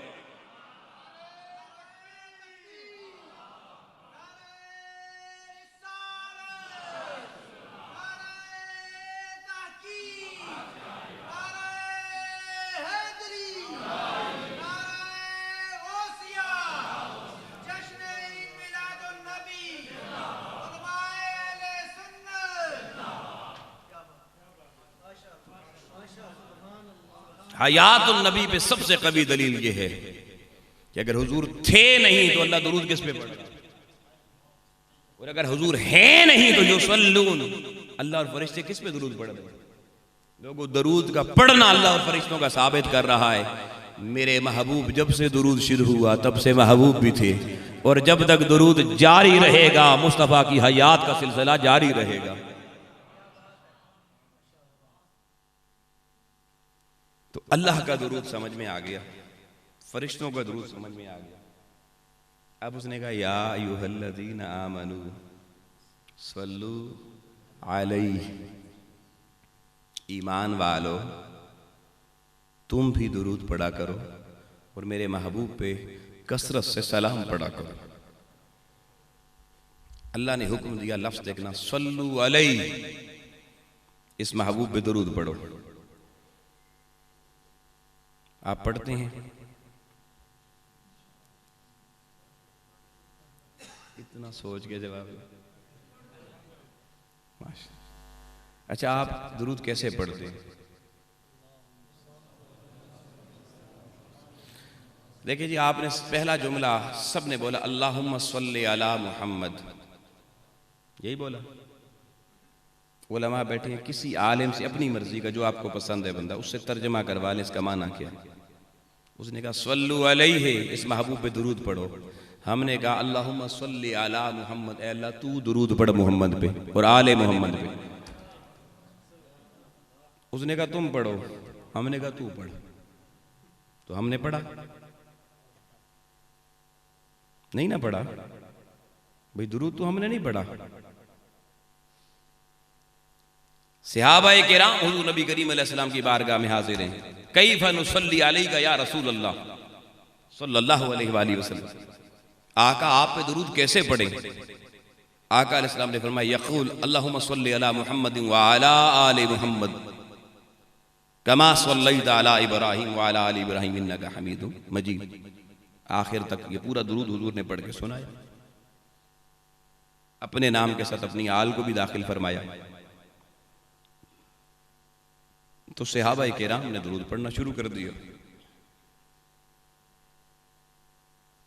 हयातुन नबी पे सबसे कवी दलील ये है कि अगर हुजूर थे नहीं तो अल्लाह दुरूद किस पे पढ़ेगा, और अगर हुजूर है नहीं तो युसल्लून, अल्लाह और फरिश्ते किस पे दुरूद पढ़ रहे? लोगों, दरूद का पढ़ना अल्लाह और फरिश्तों का साबित कर रहा है मेरे महबूब जब से दुरूद शुरू हुआ तब से महबूब भी थे, और जब तक दुरूद जारी रहेगा मुस्तफ़ा की हयात का सिलसिला जारी रहेगा। तो अल्लाह का दुरूद समझ में आ गया, फरिश्तों का दुरूद समझ में आ गया। अब उसने कहा या अय्युहल्लज़ीना आमनू सल्लू अलैहि, ईमान वालो तुम भी दुरूद पढ़ा करो और मेरे महबूब पे कसरत से सलाम पढ़ा करो। अल्लाह ने हुक्म दिया, लफ्ज़ देखना, सल्लू अलैहि, इस महबूब पे दुरूद पढ़ो। आप पढ़ते हैं? इतना सोच के जवाब। अच्छा, आप दुरूद कैसे पढ़ते हैं? देखिए जी, आपने पहला जुमला सबने बोला अल्लाहुम्मा सल्ली अला मुहम्मद, यही बोला। उलमा बैठे हैं, किसी आलिम से अपनी मर्जी का जो आपको पसंद है बंदा, उससे तर्जमा करवा लें इसका माना क्या। उसने कहा सल्लू अलैहि, इस महबूब पे दुरूद पढ़ो। हमने कहा अल्लाहुम्मा सल्ली अला मुहम्मद, ऐ अल्लाह तू दुरूद पढ़ मोहम्मद पे और आले मोहम्मद पे। उसने कहा तुम पढ़ो, हमने कहा तू पढ़, तो हमने पढ़ा। नहीं ना पढ़ा भाई, दुरूद तो हमने नहीं पढ़ा। सहाबाए किराम हुजूर नबी करीम अलैहिस्सलाम की बारगाह में हाजिर हैं। कैफ़ नुसल्ली अलैका या रसूल अल्लाह सल्लल्लाहु अलैहि वसल्लम, आका आप पे दुरूद कैसे पढ़ें? आका अलैहिस्सलाम ने फरमाया यक़ूल अल्लाहुम्मा सल्ली अला मुहम्मद व अला आलि मुहम्मद कमा सल्लैता अला इब्राहीम व अला आलि इब्राहीम इन्नका हमीदुम मजीद। आखिर तक ये पूरा दुरूद हुजूर ने पढ़ के सुनाया। अपने नाम के साथ अपनी आल को भी दाखिल फरमाया। तो सहाबाए किराम ने दुरूद पढ़ना शुरू कर दिया।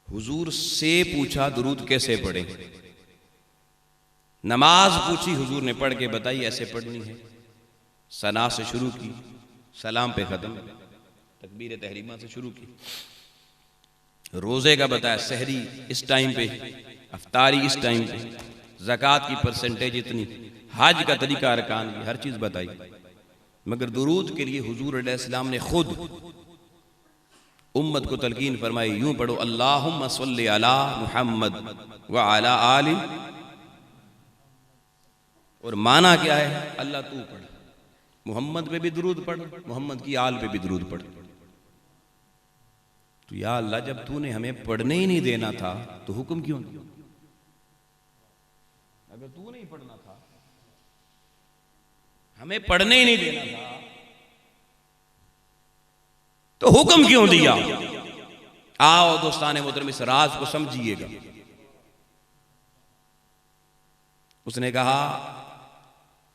हुजूर से पूछा दुरूद कैसे पढ़े? नमाज पूछी, हुजूर ने पढ़ के बताई ऐसे पढ़नी है। सना से शुरू की, सलाम पे खत्म, तकबीर तहरीमा से शुरू की। रोजे का बताया, सहरी इस टाइम पे, अफ्तारी इस टाइम पे, ज़कात की परसेंटेज इतनी, हज का तरीका, अरकान की हर चीज बताई। मगर दुरूद के लिए हुजूर अलैहिस्सलाम ने खुद उम्मत को तलकीन फरमाई, यूं पढ़ो अल्लाहुम्मा सल्ली अला मुहम्मद व अला आलि, और माना क्या है? अल्लाह तू पढ़, मोहम्मद पे भी दुरूद पढ़, मोहम्मद की आल पे भी दुरूद पढ़। तो या अल्लाह, जब तूने हमें पढ़ने ही नहीं देना था तो हुक्म क्यों दिया? अगर तू नहीं पढ़ना था, हमें पढ़ने ही नहीं देना था, तो हुक्म क्यों दिया? आओ दोस्ताने मोहतरम, इस राज को समझिएगा। उसने कहा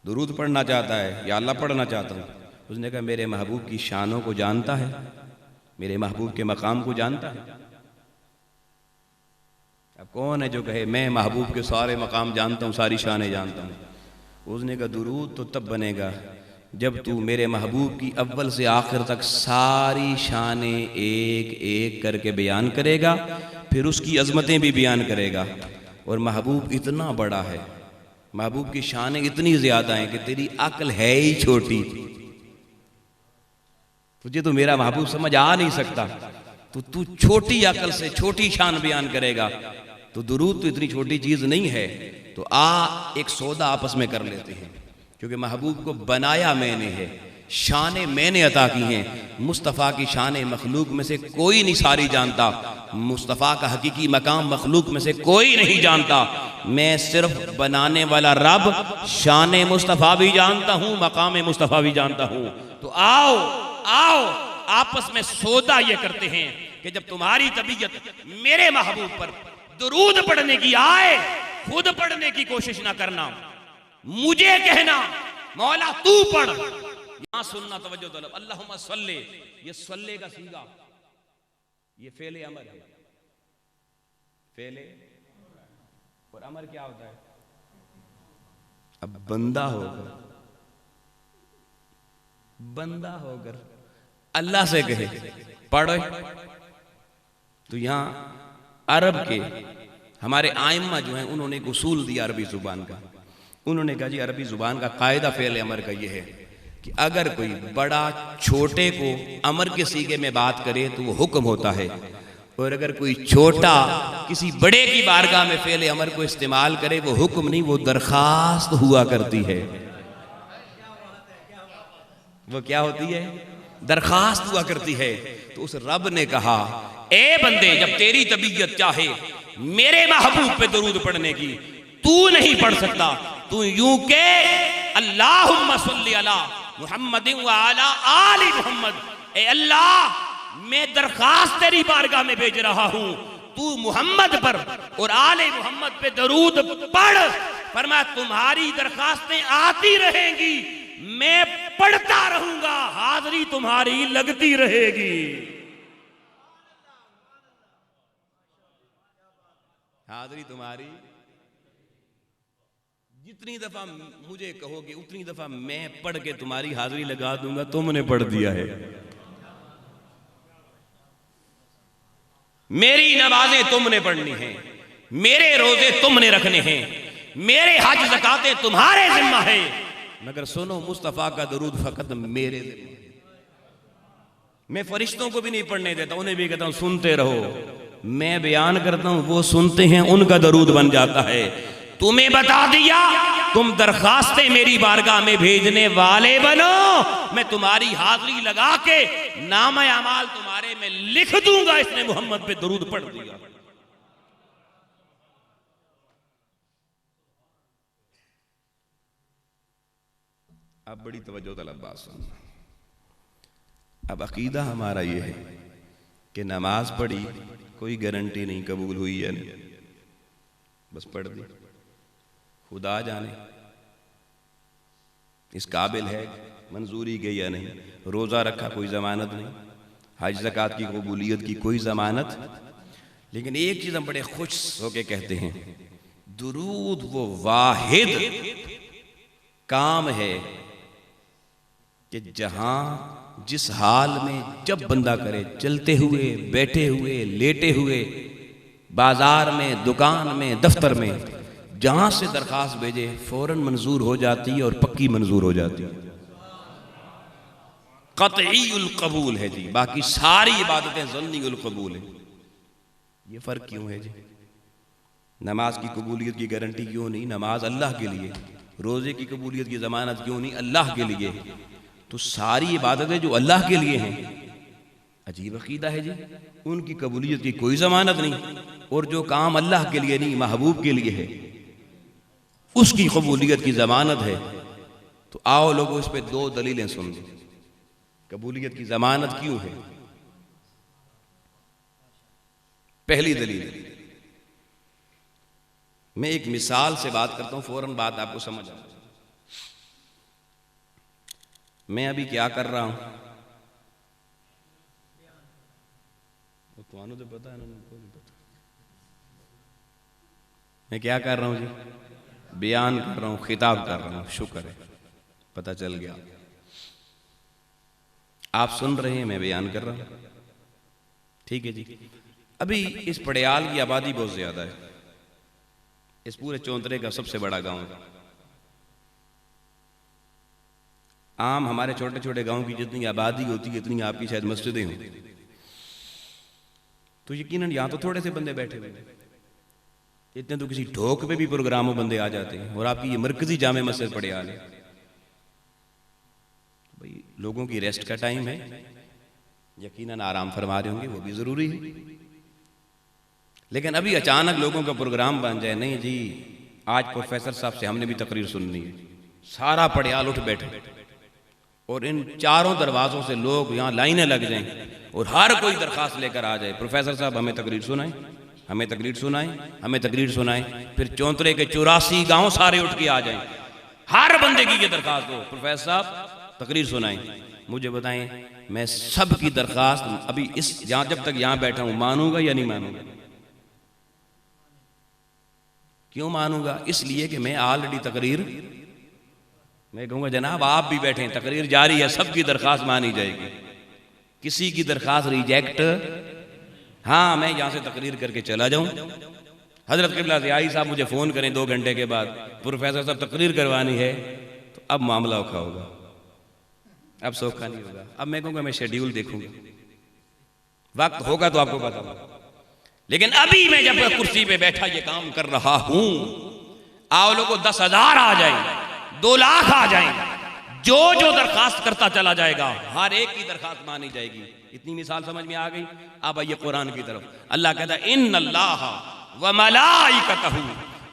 दुरूद पढ़ना चाहता है या अल्लाह पढ़ना चाहता हूं? उसने कहा मेरे महबूब की शानों को जानता है, मेरे महबूब के मकाम को जानता है। अब कौन है जो कहे मैं महबूब के सारे मकाम जानता हूं, सारी शानें जानता हूं? उसने कहा दुरूद तो तब बनेगा जब तू मेरे महबूब की अव्वल से आखिर तक सारी शानें एक एक करके बयान करेगा, फिर उसकी अजमतें भी बयान करेगा। और महबूब इतना बड़ा है, महबूब की शानें इतनी ज्यादा हैं कि तेरी अक्ल है ही छोटी, तुझे तो मेरा महबूब समझ आ नहीं सकता, तो तू छोटी अकल से छोटी शान बयान करेगा। तो दुरूद तो इतनी छोटी चीज नहीं है। तो आ एक सौदा आपस में कर लेते हैं, क्योंकि महबूब को बनाया मैंने है, शाने मैंने अता की हैं। मुस्तफ़ा की शाने मखलूक में से कोई नहीं सारी जानता, मुस्तफ़ा का हकीकी मकाम मखलूक में से कोई नहीं जानता। मैं सिर्फ बनाने वाला रब शाने मुस्तफ़ा भी जानता हूँ, मकाम मुस्तफ़ा भी जानता हूँ। तो आओ आओ आपस में सौदा ये करते हैं कि जब तुम्हारी तबीयत मेरे महबूब पर दुरूद पढ़ने की आए, खुद पढ़ने की कोशिश ना करना, मुझे कहना मौला तू पढ़, यहां सुनना, तवज्जो तलब। अल्लाहुम्मा सल्ले, ये सल्ले का सीगा, ये फेले अमर है। फेले और अमर क्या होता है? अब बंदा होकर अल्लाह से कहे पढ़ो, तो यहां अरब के हमारे आइम्मा जो हैं उन्होंने एक उसूल दिया अरबी जुबान का। उन्होंने कहा जी अरबी जुबान का कायदा फेल अमर का ये है कि अगर कोई बड़ा छोटे को अमर के सीगे में बात करे तो वो हुक्म होता है, और अगर कोई छोटा किसी बड़े की बारगाह में फेल अमर को इस्तेमाल करे वो हुक्म नहीं, वो दरखास्त हुआ करती है। वो क्या होती है? दरखास्त हुआ करती है। तो उस रब ने कहा ए बंदे, जब तेरी तबीयत चाहे मेरे महबूब पे दरूद पढ़ने की, तू नहीं पढ़ सकता, तू यूं के अल्लाहुम्मा सल्ली अला मुहम्मदिन व अला आलि मुहम्मद। ए अल्लाह, मैं दरखास्त तेरी बारगाह में भेज रहा हूं, तू मुहम्मद पर और आले मुहम्मद पे दरूद पढ़। फरमाया तुम्हारी दरखास्तें आती रहेंगी, मैं पढ़ता रहूंगा, हाजिरी तुम्हारी लगती रहेगी। हाजिरी तुम्हारी, जितनी दफा मुझे कहोगे उतनी दफा मैं पढ़ के तुम्हारी हाजिरी लगा दूंगा। तुमने पढ़ दिया है। मेरी नमाजें तुमने पढ़नी है, मेरे रोजे तुमने रखने हैं, मेरे हज ज़कातें तुम्हारे जिम्मा है, मगर सुनो मुस्तफा का दरूद फकत मेरे जिम्मा है। मैं फरिश्तों को भी नहीं पढ़ने देता, उन्हें भी कहता हूं सुनते रहो। मैं बयान करता हूं, वो सुनते हैं, उनका दरूद बन जाता है। तुम्हें बता दिया, तुम दरखास्तें मेरी बारगाह में भेजने वाले बनो, मैं तुम्हारी हाजिरी लगा के नामा अमाल तुम्हारे में लिख दूंगा। इसने मोहम्मद पे दरूद पढ़ दिया। अब बड़ी तवज्जो तलब बात सुन। अब अकीदा हमारा ये है कि नमाज पढ़ी, कोई गारंटी नहीं कबूल हुई या नहीं, बस पढ़ दी, खुदा जाने इस काबिल है मंजूरी गई या नहीं। रोजा रखा, कोई जमानत नहीं। हज ज़कात की कबूलियत की कोई जमानत। लेकिन एक चीज हम बड़े खुश होके कहते हैं, दुरूद वो वाहिद काम है कि जहां जिस हाल में जब बंदा करे, चलते हुए, बैठे हुए, लेटे हुए, बाजार में, दुकान में, दफ्तर में, जहां से दरखास्त भेजे फौरन मंजूर हो जाती है और पक्की मंजूर हो जाती है। क़तईउल कबूल है जी। बाकी सारी इबादतें ज़न्नीउल कबूल है। ये फर्क क्यों है जी? नमाज की कबूलियत की गारंटी क्यों नहीं? नमाज अल्लाह के लिए। रोजे की कबूलियत की जमानत क्यों नहीं? अल्लाह के लिए। तो सारी इबादतें जो अल्लाह के लिए हैं, अजीब अकीदा है जी, उनकी कबूलियत की कोई जमानत नहीं। और जो काम अल्लाह के लिए नहीं, महबूब के लिए है, उसकी कबूलियत की जमानत है। तो आओ लोगों, इस पे दो दलीलें सुन लो। कबूलियत की जमानत क्यों है? पहली दलील, मैं एक मिसाल से बात करता हूं, फौरन बात आपको समझ आ। मैं अभी क्या कर रहा हूं, वो तो पता है ना, उनको नहीं पता। मैं क्या कर रहा हूं जी? बयान कर रहा हूं, खिताब कर रहा हूं। शुक्र है, पता चल गया। आप सुन रहे हैं, मैं बयान कर रहा हूं। ठीक है जी। अभी इस पड़ियाल की आबादी बहुत ज्यादा है। इस पूरे चौंतरे का सबसे बड़ा गांव है। आम हमारे छोटे छोटे गांव की जितनी आबादी होती है, इतनी आपकी शायद मस्जिदें हों। तो यकीनन यहां तो थोड़े से बंदे बैठे हुए हैं, इतने तो किसी ढोक पे भी प्रोग्रामों बंदे आ जाते हैं। और आपकी ये मरकजी जामे मस्जिद पड़ियाल है, भाई लोगों की रेस्ट का टाइम है, यकीनन आराम फरमा रहे होंगे, वो भी जरूरी है। लेकिन अभी अचानक लोगों का प्रोग्राम बन जाए, नहीं जी आज प्रोफेसर साहब से हमने भी तकरीर सुननी है, सारा पड़ियाल उठ बैठे और इन चारों दरवाजों से लोग यहाँ लाइनें लग जाएं और हर कोई दरखास्त लेकर आ जाए, प्रोफेसर साहब हमें तकरीर सुनाएं, हमें तकरीर सुनाएं, हमें तकरीर सुनाएं। फिर चौंतरे के 84 गांव सारे उठ के आ जाएं, हर बंदे की ये दरखास्त हो, प्रोफेसर साहब तकरीर सुनाएं। मुझे बताएं, मैं सब की दरखास्त अभी इस जहां जब तक यहां बैठा हूं मानूंगा या नहीं मानूंगा? क्यों मानूंगा? इसलिए कि मैं ऑलरेडी तकरीर, मैं कहूंगा जनाब आप भी बैठे, तकरीर जारी है, सबकी दरखास्त मानी जाएगी, किसी की दरखास्त रिजेक्ट, हाँ मैं यहां से तकरीर करके चला जाऊं। हजरत क़िबला ज़ियाई साहब मुझे फोन करें 2 घंटे के बाद, प्रोफेसर साहब तकरीर करवानी है, तो अब मामला औखा होगा, अब सौखा नहीं होगा। अब मैं कहूंगा मैं शेड्यूल देखूंगा, वक्त होगा तो आपको बताऊंगा। लेकिन अभी मैं जब कुर्सी पे बैठा ये काम कर रहा हूं, आओ लोगों 10,000 आ जाए, 2 लाख आ जाए, जो जो दरखास्त करता चला जाएगा हर एक की दरखास्त मानी जाएगी। इतनी मिसाल समझ में आ गई? अब आइए कुरान की तरफ। अल्लाह कहता है इन्नल्लाह व मलाइकतहू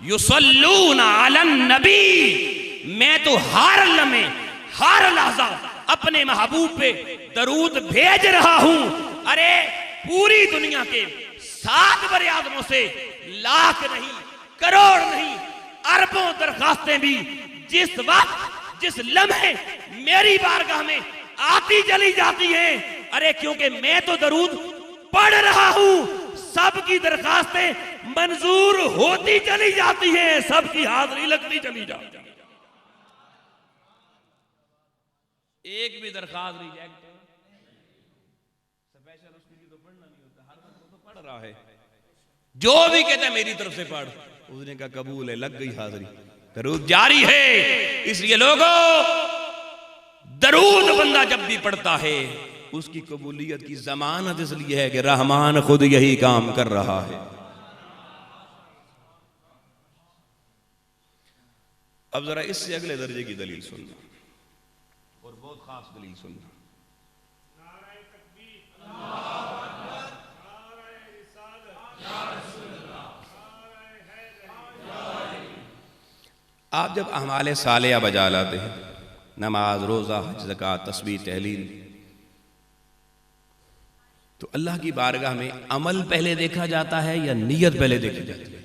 युसल्लूना अलन नबी, मैं तो हर लम्हे हर लहजा अपने महबूब पे दरूद भेज रहा हूं। अरे पूरी दुनिया के 7 बड़े आदमों से लाख नहीं, करोड़ नहीं, अरबों दरखास्तें भी जिस वक्त जिस लम्हे मेरी बारगाह में आती चली जाती हैं, अरे क्योंकि मैं तो दरूद पढ़ रहा हूं, सबकी दरखास्तें मंजूर होती चली जाती हैं, सबकी हाजिरी लगती चली जाती है। एक भी दरखास्त रिजेक्ट स्पेशल उसके लिए तो पढ़ना नहीं होता, हर वक्त तो पढ़ रहा है। जो भी कहता है मेरी तरफ से पढ़, उसने कहा कबूल है, लग गई हाजिरी, दरूद जारी है। इसलिए लोगों दरूद बंदा जब भी पढ़ता है उसकी कबूलियत की जमानत इसलिए है कि रहमान खुद यही काम कर रहा है। अब जरा इससे अगले दर्जे की दलील सुनना, और बहुत खास दलील सुनना। आप जब अमाले सालिया बजा लाते हैं, नमाज, रोज़ा, हज, ज़कात, तस्बीह, तहलील, तो अल्लाह की बारगाह में अमल पहले देखा जाता है या नीयत पहले देखी जाती है?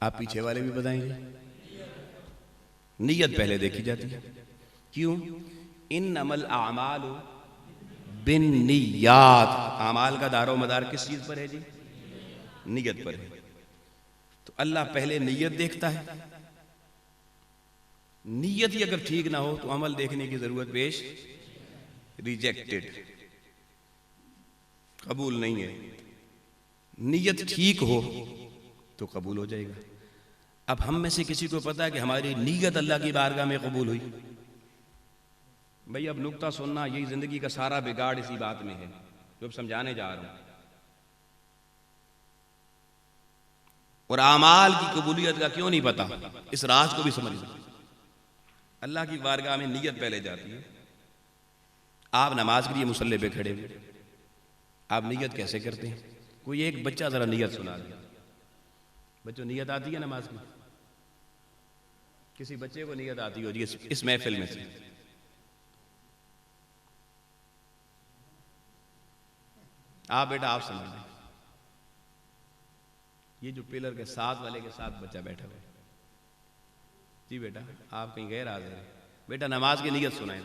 आप पीछे वाले भी बताएंगे। नीयत पहले देखी जाती है। क्यों? इन्नमल आमालु बिन्नियात, अमाल का दारो मदार किस चीज पर है जी? नीयत पर है। तो अल्लाह पहले नीयत देखता है, नीयत ही अगर ठीक ना हो तो अमल देखने की जरूरत पेश, रिजेक्टेड, कबूल नहीं है। नीयत ठीक हो तो कबूल हो जाएगा। अब हम में से किसी को पता है कि हमारी नीयत अल्लाह की बारगाह में कबूल हुई? भाई अब नुक्ता सुनना, यही जिंदगी का सारा बिगाड़ इसी बात में है जो अब समझाने जा रहा हूं। और आमाल की कबूलियत का क्यों नहीं पता, इस राज को भी समझ लो। अल्लाह की बारगाह में नीयत पहले जाती है। आप नमाज के लिए मुसल्ले पे खड़े हुए, आप नीयत कैसे करते हैं? कोई एक बच्चा जरा नीयत सुना दे। बच्चों नीयत आती है नमाज की? किसी बच्चे को नीयत आती हो जी इस महफिल में से? आप बेटा आप समझ लें, ये जो पिलर के साथ वाले के साथ बच्चा बैठा हुआ है जी, बेटा आप कहीं गैर हाजिर हैं, बेटा नमाज की नीयत सुनाए।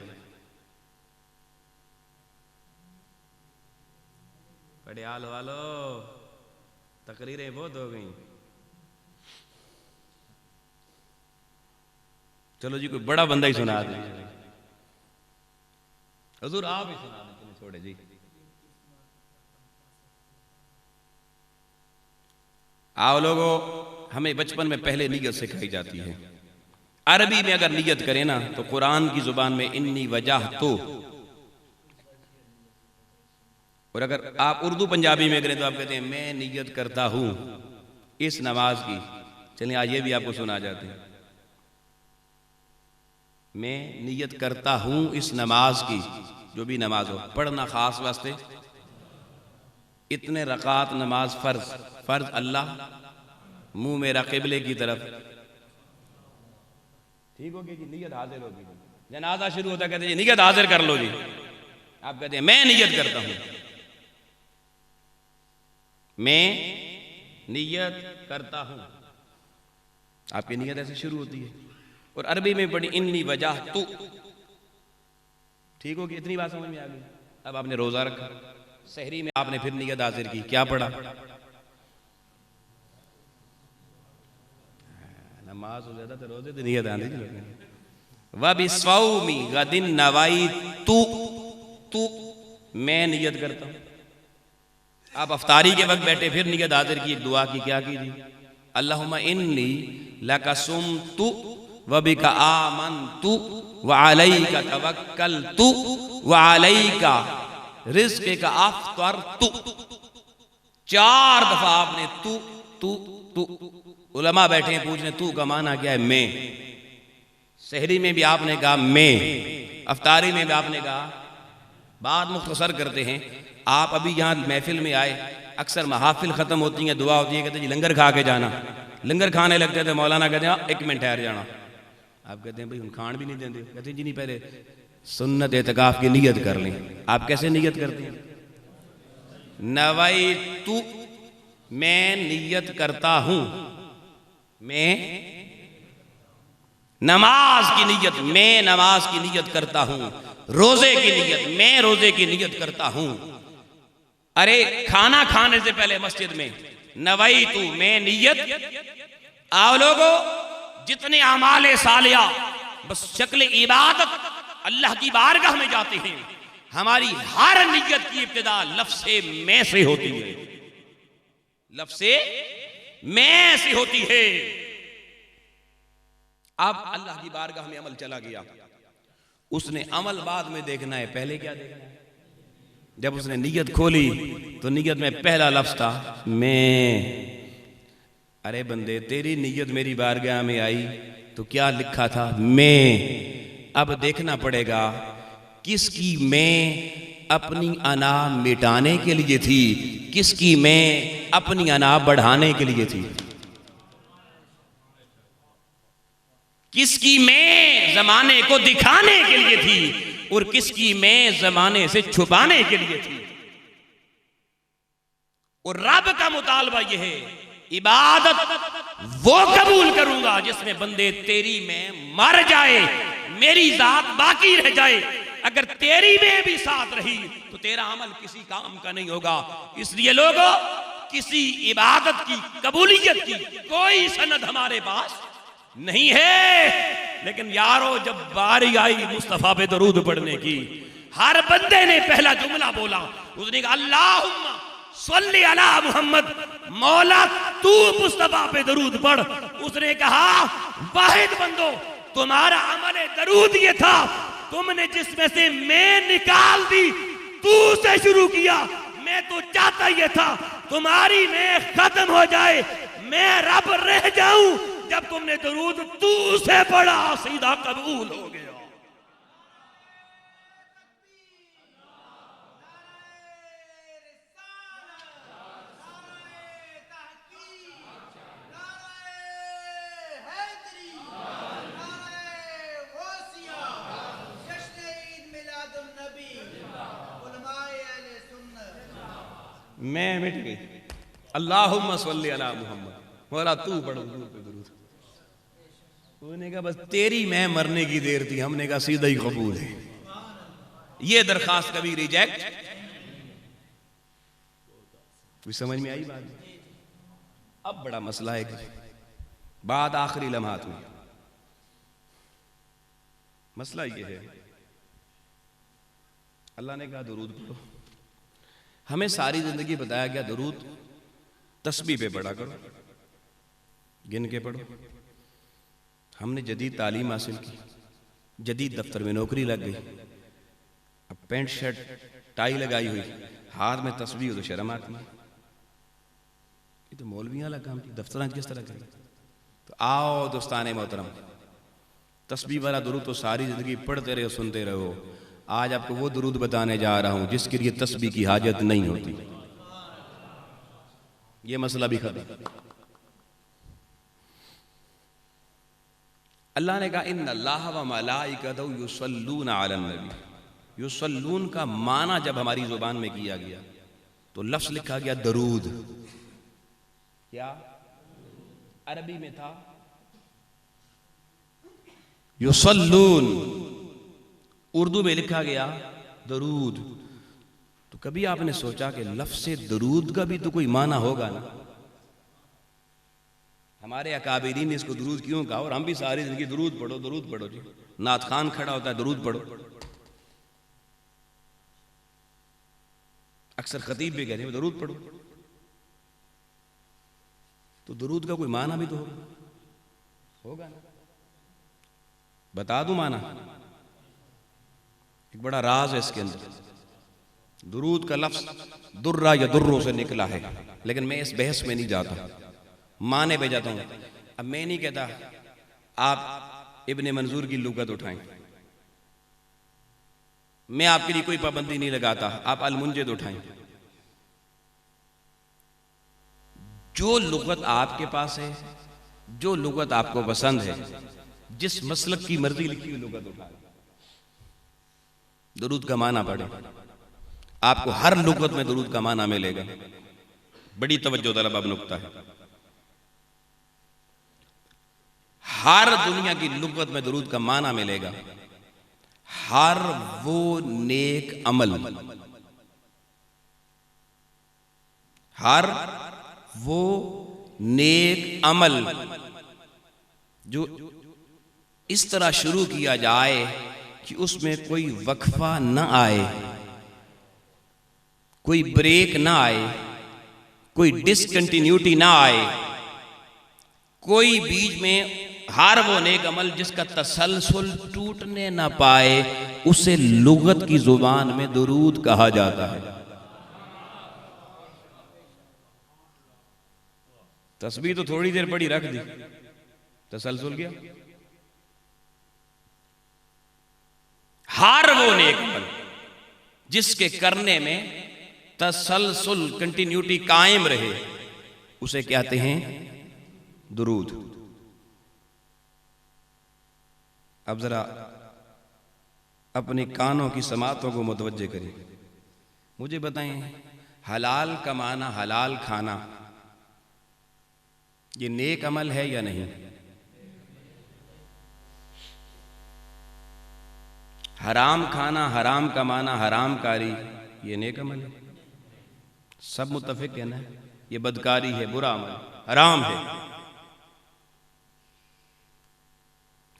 पटियाल वालो तकरीरें बहुत हो गई, चलो जी कोई बड़ा बंदा ही सुना दे। हुजूर आप ही सुना दें, छोड़े जी। आओ लोगों, हमें बचपन में पहले नीयत सिखाई जाती है। अरबी में अगर नीयत करें ना तो कुरान की जुबान में इन्नी वजह तो, और अगर आप उर्दू पंजाबी में करें तो आप कहते हैं मैं नीयत करता हूं इस नमाज की। चलिए आज ये भी आपको सुना जाते हैं, मैं नीयत करता हूं इस नमाज की, जो भी नमाज हो, पढ़ना खास वास्ते, इतने रकात नमाज फर्ज, फर्ज अल्लाह, मुंह मेरा किबले की तरफ, ठीक होगी जी, नीयत हाजिर होगी। जनाजा शुरू होता कहते हैं नीयत हाजिर कर लो जी, आप कहते हैं मैं नीयत करता हूं, मैं नीयत करता हूं। आपकी नीयत ऐसे शुरू होती है। और अरबी में पढ़ी इन्नी वजह तू। ठीक होगी, इतनी बात समझ में आ गई। अब आपने रोजा रखा, सहरी में आपने फिर नियत हाजिर की, क्या पढ़ा? नमाज हो जाता तो रोजे तो नियत आनी थी। वह भी स्वामी गदिन नवाई तू, मैं नियत करता हूं। आप अफ्तारी के वक्त बैठे फिर नियत हाजिर की, एक दुआ की, क्या की? अल्लाहुम्मा इन्नी लका सुमतु व बिका आमनतु व अलैका तवक्कलतु व अलैका रिज़्क़का अफ़्तरतु। 4 दफा आपने तू तू तू। उलमा बैठे हैं पूछने तू का माना क्या है? मैं। सहरी में भी आपने कहा मैं, अफ्तारी में भी आपने कहा। बात मुख्तसर करते हैं, आप अभी यहाँ महफिल में आए, अक्सर महाफिल खत्म होती है, दुआ होती है, कहते जी लंगर खा के जाना। लंगर खाने लगते थे, मौलाना कहते हैं 1 मिनट ठहर जाना। आप कहते हैं भाई हम खान भी नहीं देते। कहते जी नहीं, पहले सुन्नत एतकाफ की नियत कर लें। आप कैसे नियत करते हैं? नवाई तू, मैं नियत करता हूं। मैं नमाज की नियत, मैं नमाज की नियत करता हूं। रोजे की नियत, मैं रोजे की नियत करता हूं। अरे खाना खाने से पहले मस्जिद में नवाई तू, मैं नियत। आओ लोगों, जितने अमाले सालिया बस शक्ल इबादत अल्लाह की बारगाह में जाते हैं, हमारी हर नियत की इब्तिदा लफ्ज़े मैं से होती है। लफ्ज़े मैं से होती है। अब अल्लाह की बारगाह में अमल चला गया, उसने अमल बाद में देखना है, पहले क्या देखना है? जब उसने नियत खोली तो नियत में पहला लफ्ज़ था मैं। अरे बंदे, तेरी नियत मेरी बारगाह में आई तो क्या लिखा था? मैं। अब देखना पड़ेगा किसकी मैं अपनी अना मिटाने के लिए थी, किसकी मैं अपनी अना बढ़ाने के लिए थी। किसकी मैं जमाने को दिखाने के लिए थी और किसकी मैं जमाने से छुपाने के लिए थी। और रब का मुतालबा यह है, इबादत वो कबूल करूंगा जिसमें बंदे तेरी में मर जाए, मेरी जात बाकी रह जाए। अगर तेरी में भी साथ रही तो तेरा अमल किसी काम का नहीं होगा। इसलिए लोगों, किसी इबादत की कबूलियत की कोई सनद हमारे पास नहीं है। लेकिन यारो, जब बारी आई मुस्तफा पे दरूद पढ़ने की, हर बंदे ने पहला जुमला बोला, उसने कहा अल्लाहुम्मा सल्ली अला मुहम्मद, मौला तू मुस्तफा पे दरूद पढ़। उसने कहा वाहिद बंदो, तुम्हारा अमल दरूद ये था, तुमने जिसमें से मैं निकाल दी, तू से शुरू किया। मैं तो चाहता ये था तुम्हारी मैं खत्म हो जाए, मैं रब रह जाऊं। जब तुमने दरूद तू से पढ़ा, सीधा कबूल हो गया। मैं मिट गई। अल्लाहुम्मा सल्ली अला मुहम्मद, मौला तू पढ़ दरूद। उन्होंने कहा बस तेरी मैं मरने की देर थी। हमने कहा सीधा ही कबूल है। ये दरखास्त कभी रिजेक्ट। समझ में आई बात? अब बड़ा मसला है कि बात आखिरी लम्हात में, मसला ये है, अल्लाह ने कहा दरूद पढ़ो। हमें सारी जिंदगी बताया गया दरूद तस्बीह पे पढ़ा करो, गिन के पढ़ो। हमने जदीद तालीम हासिल की, जदीद दफ्तर में नौकरी लग गई, अब पैंट शर्ट टाई लगाई हुई, हाथ में तस्बीह हो तो शर्म आती है। ये तो मौलवियां वाला काम, दफ्तर किस तरह करें? तो आओ दोस्ताने मोहतरम, तस्बीह वाला दुरूद तो सारी जिंदगी पढ़ते रहो, सुनते रहो। आज आपको वो दुरूद बताने जा रहा हूं जिसके लिए तस्बीह की हाजत नहीं होती। ये मसला भी खत्म। अल्लाह ने कहा इन्नल्लाह व मलाइकतहु युसल्लूना अलन नबी। युसल्लून का माना जब हमारी जुबान में किया गया तो लफ्ज लिखा गया दरूद। क्या अरबी में था? युसल्लून, उर्दू में लिखा गया दरूद। तो कभी आपने सोचा कि लफ्ज़ से दरूद का भी तो कोई माना होगा ना? हमारे अकाबिरीन ने इसको दरूद क्यों कहा, और हम भी सारी जिंदगी दरूद पढ़ो जी। नात खान खड़ा होता है दरूद पढ़ो, अक्सर खतीब भी कह रहे हैं दरूद पढ़ो। तो दरूद का कोई माना भी तो होगा ना? बता दूं माना, एक बड़ा राज है इसके अंदर। दुरूद का लफ्ज दुर्रा या दुर्रों से निकला है, लेकिन मैं इस बहस में नहीं जाता, माने पे जाता हूं। अब मैं नहीं कहता आप इब्ने मंजूर की लुगत उठाएं, मैं आपके लिए कोई पाबंदी नहीं लगाता, आप अल-मुंजिद उठाएं। जो लुगत आपके पास है, जो लुगत आपको पसंद है, जिस मसलक की मर्जी लिखी हुई लुगत उठाएं, दरूद का माना पढ़े, आपको हर लुगत में दरूद का माना मिलेगा। बड़ी तवज्जो तलब अब नुक्ता है, हर दुनिया की लुगत में दरूद का माना मिलेगा। हर वो नेक अमल, हर वो नेक अमल जो इस तरह शुरू किया जाए कि उसमें कोई वक्फा न आए, कोई ब्रेक ना आए, कोई डिसकंटिन्यूटी ना आए, कोई बीच में, हर वो नेक अमल जिसका तसलसल टूटने ना पाए, उसे लुगत की जुबान में दुरूद कहा जाता है। तस्बीह तो थोड़ी देर पड़ी रख दी, तसलसल गया। हर वो नेक अमल जिसके करने में तसलसल कंटिन्यूटी कायम रहे, उसे कहते हैं दुरूद। अब जरा अपने कानों की समातों को मुतवज्जे करिए, मुझे बताएं, हलाल कमाना, हलाल खाना, ये नेक अमल है या नहीं? हराम खाना, हराम कमाना, हराम कारी, ये नेक अमल है? सब मुत्तफिक है ना, ये बदकारी है, बुरा अमल, हराम है।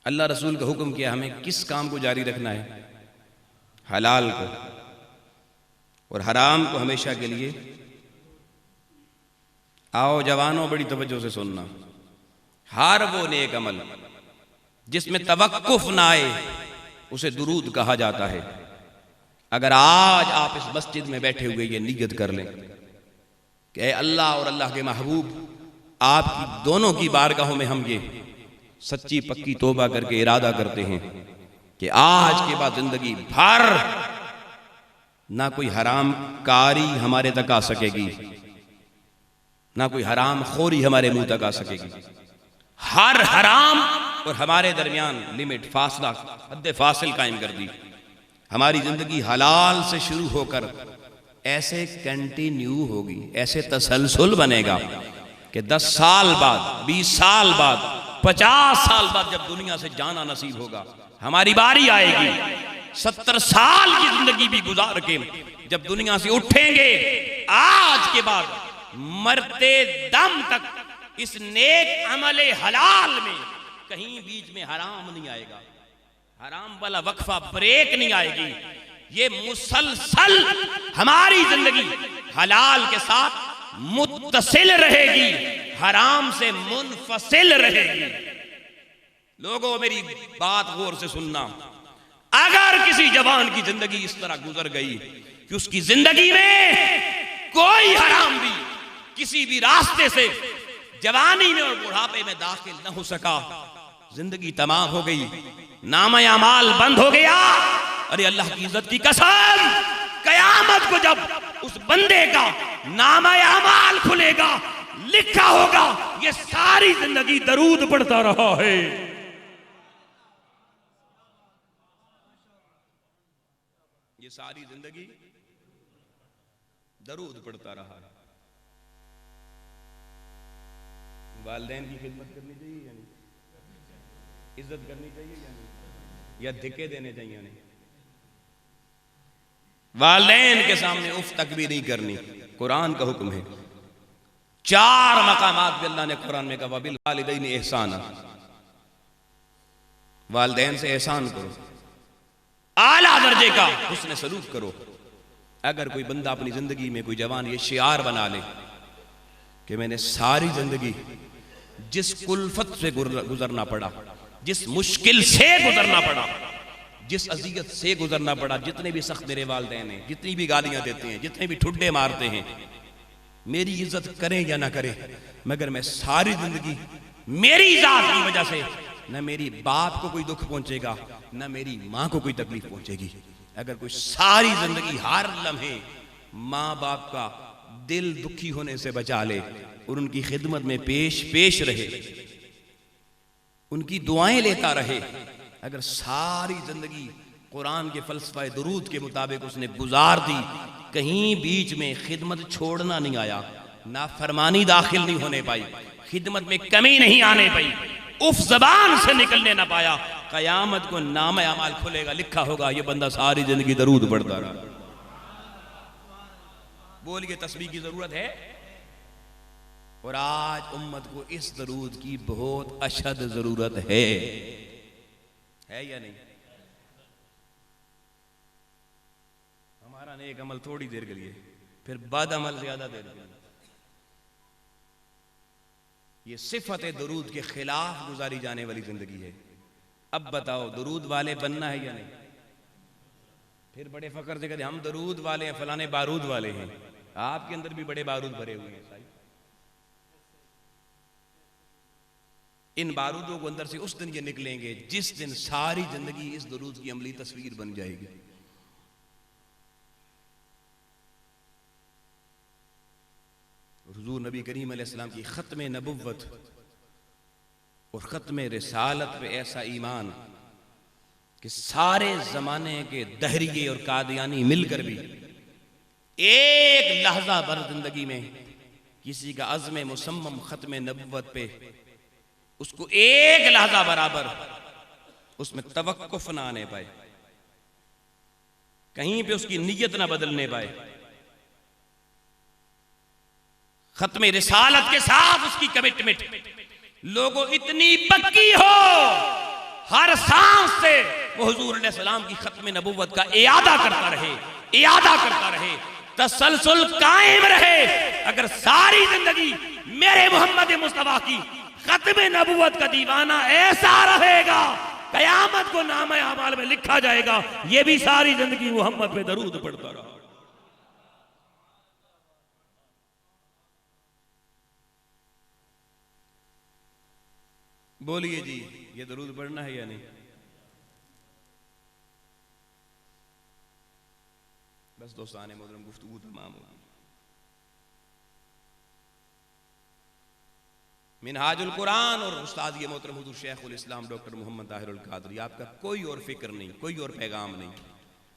अल्लाह रसूल का हुक्म किया हमें किस काम को जारी रखना है? हलाल को, और हराम को हमेशा के लिए। आओ जवानों, बड़ी तवज्जो से सुनना, हर वो नेक अमल जिसमें तवक्कुफ ना आए, उसे दुरूद कहा जाता है। अगर आज आप इस मस्जिद में बैठे हुए ये नियत कर लें कि अल्लाह और अल्लाह के महबूब, आपकी दोनों की बारगाहों में हम ये सच्ची पक्की तौबा करके इरादा करते हैं कि आज के बाद जिंदगी भर ना कोई हराम कारी हमारे तक आ सकेगी, ना कोई हराम खोरी हमारे मुंह तक आ सकेगी। हर हराम और हमारे दरमियान लिमिट, फासला, हद फासिल कायम कर दी। हमारी जिंदगी हलाल से शुरू होकर ऐसे कंटिन्यू होगी, ऐसे तसलसल बनेगा कि 10 साल बाद, 20 साल बाद, 50 साल बाद जब दुनिया से जाना नसीब होगा, हमारी बारी आएगी। 70 साल की जिंदगी भी गुजार के जब दुनिया से उठेंगे, आज के बाद मरते दम तक इस नेक अमले हलाल में कहीं बीच में हराम नहीं आएगा, हराम वाला वक्फा ब्रेक नहीं आएगी। ये मुसलसल हमारी जिंदगी हलाल के साथ मुत्तसिल रहेगी, हराम से मुनफसिल रहेगी। लोगों, मेरी बात गौर से सुनना, अगर किसी जवान की जिंदगी इस तरह गुजर गई कि उसकी जिंदगी में कोई हराम भी किसी भी रास्ते से जवानी में और बुढ़ापे में दाखिल न हो सका, जिंदगी तमाम हो गई, नामा अमाल बंद हो गया। अरे अल्लाह की इज्जत की कसम, कयामत को जब उस बंदे का नामा अमाल खुलेगा, लिखा होगा ये सारी जिंदगी दरूद पढ़ता रहा है। ये सारी जिंदगी दरूद पढ़ता रहा है। वालिदैन की खिदमत करनी चाहिए या नहीं? इज्जत करनी चाहिए या नहीं, या धिक्के देने चाहिए उन्हें? वालिदैन के सामने उफ तक भी नहीं करनी, कुरान का हुक्म है। 4 मकामात पे अल्लाह ने कुरान में कहा बिल वालिदैन एहसाना, वालिदैन से एहसान करो, आला दर्जे का हुस्न सलूक करो। अगर कोई बंदा अपनी जिंदगी में, कोई जवान ये शियार बना ले कि मैंने सारी जिंदगी जिस कुल्फत से गुजरना पड़ा, जिस मुश्किल से गुजरना पड़ा, जिस अजियत से गुजरना पड़ा, जितने भी सख्त मेरे वालिदैन हैं, जितनी भी गालियां देते हैं, जितने भी ठुड्डे मारते हैं, मेरी इज्जत करें या ना करें, मगर मैं सारी जिंदगी मेरी जात की वजह से न मेरी बाप को कोई दुख पहुंचेगा, न मेरी मां को कोई तकलीफ पहुंचेगी। अगर कोई सारी जिंदगी हर लम्हे मां बाप का दिल दुखी होने से बचा ले और उनकी खिदमत में पेश रहे, उनकी दुआएं लेता रहे, अगर सारी जिंदगी कुरान के फलसफा दुरूद के मुताबिक उसने गुजार दी, कहीं बीच में खिदमत छोड़ना नहीं आया, नाफरमानी दाखिल नहीं होने पाई, खिदमत में कमी नहीं आने पाई, उफ जबान से निकलने ना पाया, कयामत को नाम अमाल खुलेगा, लिखा होगा ये बंदा सारी जिंदगी दरूद पढ़ता रहा। बोलिए तस्बीह की जरूरत है? और आज उम्मत को इस दरूद की बहुत अशद जरूरत है या नहीं? हमारा नेक अमल थोड़ी देर के लिए, फिर बद अमल ज्यादा देर के लिए। ये सिफत दरूद के खिलाफ गुजारी जाने वाली जिंदगी है। अब बताओ दरूद वाले बनना है या नहीं? फिर बड़े फकर से कहते हम दरूद वाले हैं, फलाने बारूद वाले हैं। आपके अंदर भी बड़े बारूद भरे हुए हैं। इन बारूदों को अंदर से उस दिन ये निकलेंगे जिस दिन सारी जिंदगी इस दरूद की अमली तस्वीर बन जाएगी। हुजूर नबी करीम अलैहिस्सलाम की खत्म नबुव्वत और खत्म रिसालत पे ऐसा ईमान कि सारे जमाने के दहरिये और कादियानी मिलकर भी एक लहजा भर जिंदगी में किसी का अज़्म मुसम्मम खत्म नबुव्वत पे उसको एक लहजा बराबर उसमें तवक्कुफ ना आने पाए, कहीं पे उसकी नीयत ना बदलने पाए, खत्म रिसालत के साथ उसकी कमिटमेंट लोगों इतनी पक्की हो, हर सांस से वो हुजूर अलैहि सलाम की खत्म नबुव्वत का इयादा करता रहे, तसलसल कायम रहे। अगर सारी जिंदगी मेरे मोहम्मद मुस्तफा की खत्म नबुव्वत का दीवाना ऐसा रहेगा, कयामत को नाम अमाल में लिखा जाएगा ये भी सारी जिंदगी मोहम्मद पे दरूद पढ़ता रहा। बोलिए जी, ये दरूद पढ़ना है या नहीं? बस दोस्ताने मोहतरम गुफ्तगू तमाम होगी। मिनहाजुल कुरान और उस्ताद ये मोहतरम हुजूर शेखुल इस्लाम डॉक्टर मोहम्मद ताहिरुल कादरी, आपका कोई और फिक्र नहीं, कोई और पैगाम नहीं,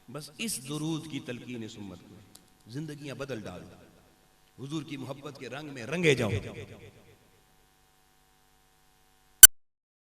बस इस दुरूद की तलकीन इस उम्मत को, जिंदगियां बदल डालो, हुजूर की मोहब्बत के रंग में रंगे जाओ।